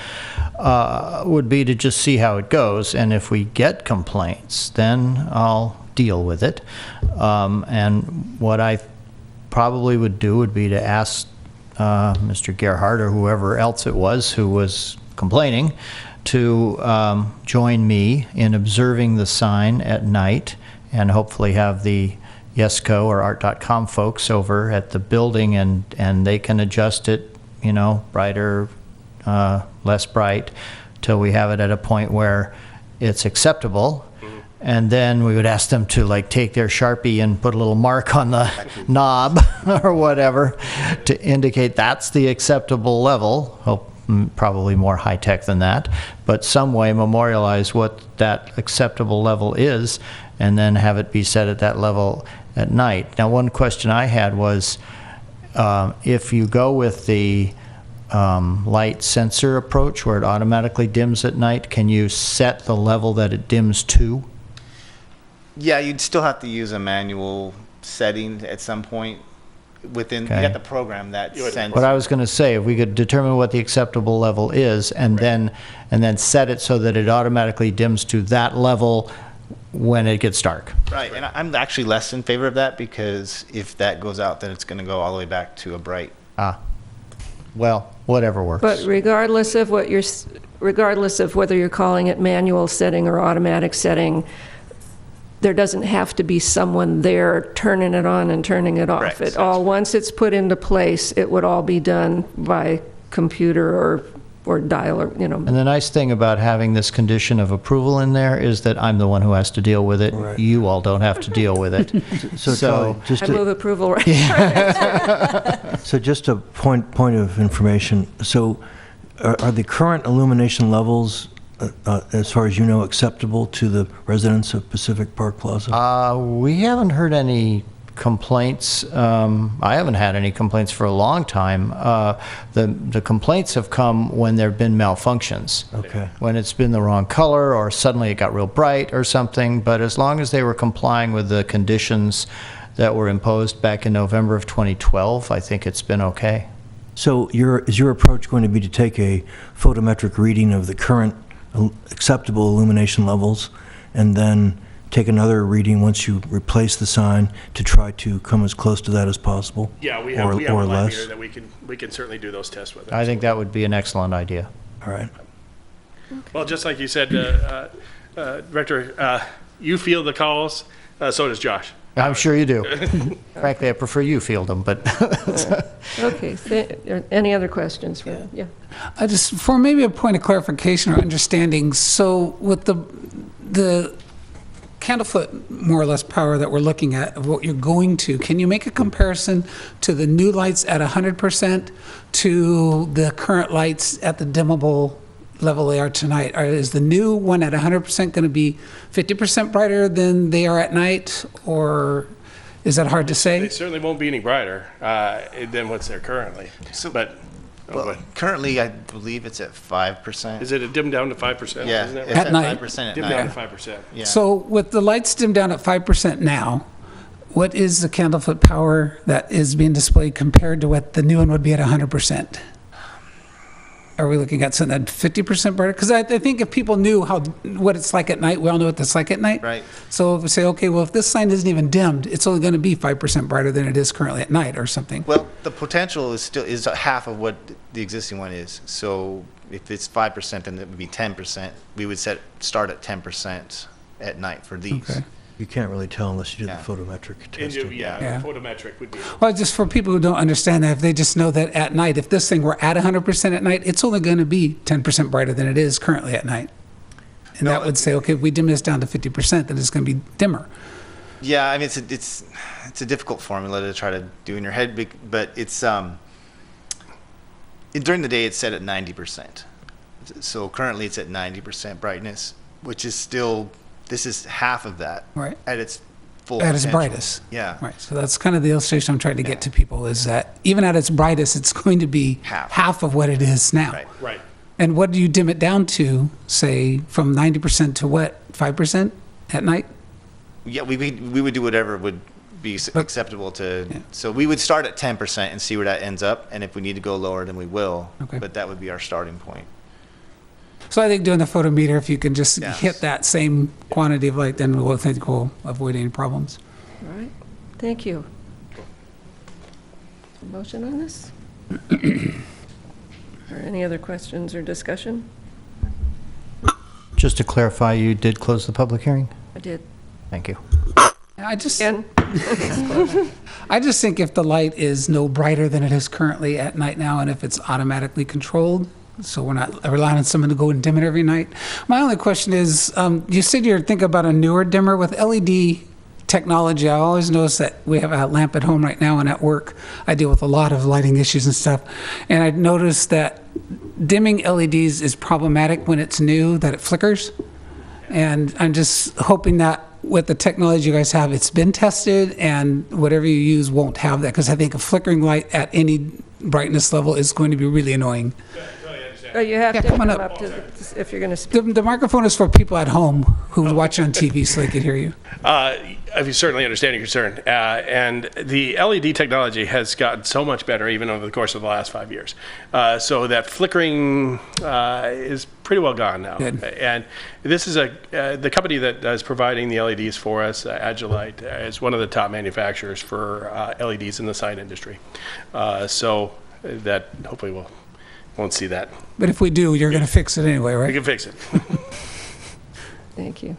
would be to just see how it goes, and if we get complaints, then I'll deal with it. And what I probably would do would be to ask Mr. Gerhardt or whoever else it was who was complaining to join me in observing the sign at night, and hopefully have the YESCO or art.com folks over at the building, and they can adjust it, you know, brighter, less bright, till we have it at a point where it's acceptable. And then we would ask them to like take their Sharpie and put a little mark on the knob or whatever to indicate that's the acceptable level. Probably more high-tech than that, but some way memorialize what that acceptable level is, and then have it be set at that level at night. Now, one question I had was, if you go with the light sensor approach where it automatically dims at night, can you set the level that it dims to? Yeah, you'd still have to use a manual setting at some point within, Okay. you have to program that sensor. What I was going to say, if we could determine what the acceptable level is, and then set it so that it automatically dims to that level when it gets dark. Right, and I'm actually less in favor of that, because if that goes out, then it's going to go all the way back to a bright. Well, whatever works. But regardless of regardless of whether you're calling it manual setting or automatic setting, there doesn't have to be someone there turning it on and turning it off. Correct. It all, once it's put into place, it would all be done by computer or dial, or, you know. And the nice thing about having this condition of approval in there is that I'm the one who has to deal with it. Right. You all don't have to deal with it. So Charlie, just I to, move approval right. so just a point of information. So are the current illumination levels, as far as you know, acceptable to the residents of Pacific Park Plaza? We haven't heard any complaints. I haven't had any complaints for a long time. The complaints have come when there have been malfunctions. Okay. When it's been the wrong color, or suddenly it got real bright or something. But as long as they were complying with the conditions that were imposed back in November of 2012, I think it's been okay. So is your approach going to be to take a photometric reading of the current acceptable illumination levels, and then take another reading once you replace the sign to try to come as close to that as possible? Yeah, we or have a light less? meter that we can certainly do those tests with. I think that would be an excellent idea. All right. Well, just like you said, Director, you field the calls, so does Josh. I'm sure you do. Frankly, I prefer you field them, but. Okay, any other questions? Yeah. I just, for maybe a point of clarification or understanding, so with the candlefoot, more or less, power that we're looking at, of what you're going to, can you make a comparison to the new lights at 100% to the current lights at the dimmable level they are tonight? Or is the new one at 100% going to be 50% brighter than they are at night, or is that hard to say? They certainly won't be any brighter than what's there currently. Well, currently, I believe it's at 5%. Is it dimmed down to 5%? Yeah, Isn't that it's right? At night. 5% at Dimmed night. down to 5%. Yeah. So with the lights dimmed down at 5% now, what is the candlefoot power that is being displayed compared to what the new one would be at 100%? are we looking at something at 50% brighter? Because I think if people knew what it's like at night, we all know what it's like at night. Right. So if we say, okay, well, if this sign isn't even dimmed, it's only going to be 5% brighter than it is currently at night or something. Well, the potential is half of what the existing one is. So if it's 5%, then it would be 10%. We would start at 10% at night for these. Okay. You can't really tell unless you do Yeah. the photometric And testing. Yeah. photometric would be. Well, just for people who don't understand that, if they just know that at night, if this thing were at 100% at night, it's only going to be 10% brighter than it is currently at night. And that would say, okay, if we dim this down to 50%, then it's going to be dimmer. Yeah, I mean, it's a difficult formula to try to do in your head, but it's during the day it's set at 90%. So currently it's at 90% brightness, which is still, this is half of that. Right. At its full At its potential. brightest. Yeah. Right. So that's kind of the illustration I'm trying to get to people, is that even at its brightest, it's going to be half of what it is now. Right. Right. And what do you dim it down to, say, from 90% to what, 5% at night? Yeah, we would do whatever would be acceptable to. Yeah. So we would start at 10% and see where that ends up, and if we need to go lower, then we will. Okay. But that would be our starting point. So I think doing the photometer, if you can just hit that same quantity of light, then we'll think we'll avoid any problems. All right, thank you. Motion on this? Or any other questions or discussion? Just to clarify, you did close the public hearing? I did. Thank you. I just think if the light is no brighter than it is currently at night now, and if it's automatically controlled, so we're not relying on someone to go and dim it every night. My only question is, you said you're thinking about a newer dimmer with LED technology. I always notice that we have a lamp at home right now, and at work I deal with a lot of lighting issues and stuff. And I noticed that dimming LEDs is problematic when it's new, that it flickers. And I'm just hoping that with the technology you guys have, it's been tested, and whatever you use won't have that, because I think a flickering light at any brightness level is going to be really annoying. You have to come up to, if you're going to speak. The microphone is for people at home who watch on TV, so they can hear you. I certainly understand your concern. And the LED technology has gotten so much better even over the course of the last 5 years. So that flickering is pretty well gone now. Good. And this is the company that is providing the LEDs for us, Agilite, is one of the top manufacturers for LEDs in the sign industry. So that hopefully won't see that. But if we do, you're going to fix it anyway, right? We can fix it. Thank you.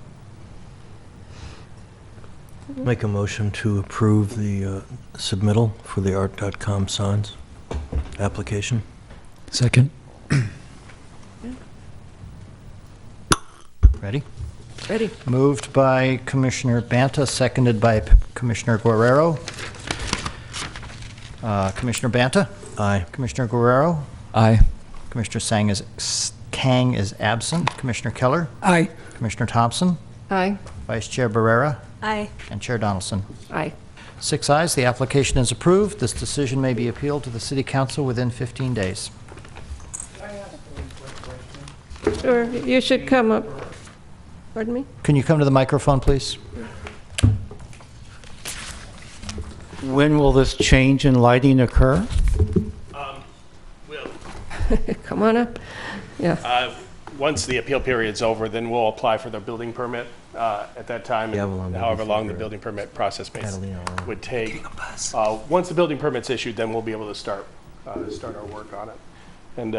Make a motion to approve the submittal for the art.com signs application. Second. Ready? Ready. Moved by Commissioner Banta, seconded by Commissioner Guerrero. Commissioner Banta? Aye. Commissioner Guerrero? Aye. Commissioner Kang is absent. Commissioner Keller? Aye. Commissioner Thompson? Aye. Vice Chair Barrera? Aye. And Chair Donaldson. Aye. 6 ayes, the application is approved. This decision may be appealed to the City Council within 15 days. Sure, you should come up. Pardon me? Can you come to the microphone, please? When will this change in lighting occur? Come on up. Yeah. Once the appeal period's over, then we'll apply for the building permit at that time, however long the building permit process would take. Once the building permit's issued, then we'll be able to start our work on it. And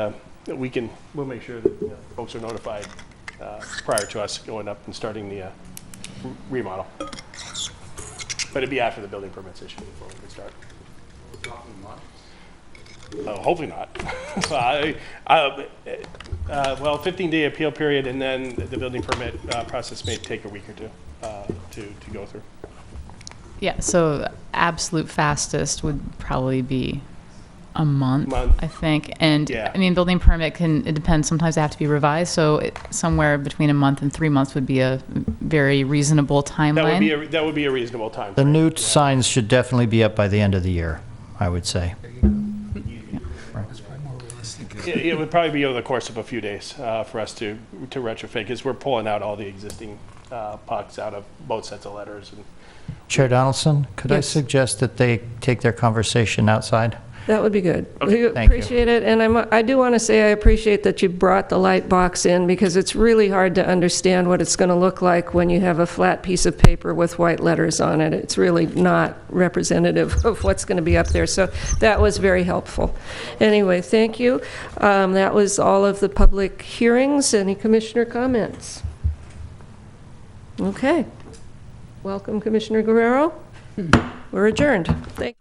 we'll make sure that folks are notified prior to us going up and starting the remodel. But it'd be after the building permit's issued before we can start. Hopefully not. Well, 15-day appeal period, and then the building permit process may take a week or two to go through. Yeah, so absolute fastest would probably be a month, I think. And Yeah. I mean, building permit it depends. Sometimes they have to be revised. So somewhere between a month and 3 months would be a very reasonable timeline. That would be a reasonable time. The new signs should definitely be up by the end of the year, I would say. It would probably be over the course of a few days for us to retrofit, because we're pulling out all the existing pucks out of both sets of letters. And Chair Donaldson, could I Yes. suggest that they take their conversation outside? That would be good. We Thank you. appreciate it, and I do want to say I appreciate that you brought the light box in, because it's really hard to understand what it's going to look like when you have a flat piece of paper with white letters on it. It's really not representative of what's going to be up there, so that was very helpful. Anyway, thank you. That was all of the public hearings. Any commissioner comments? Okay. Welcome, Commissioner Guerrero. We're adjourned. Thank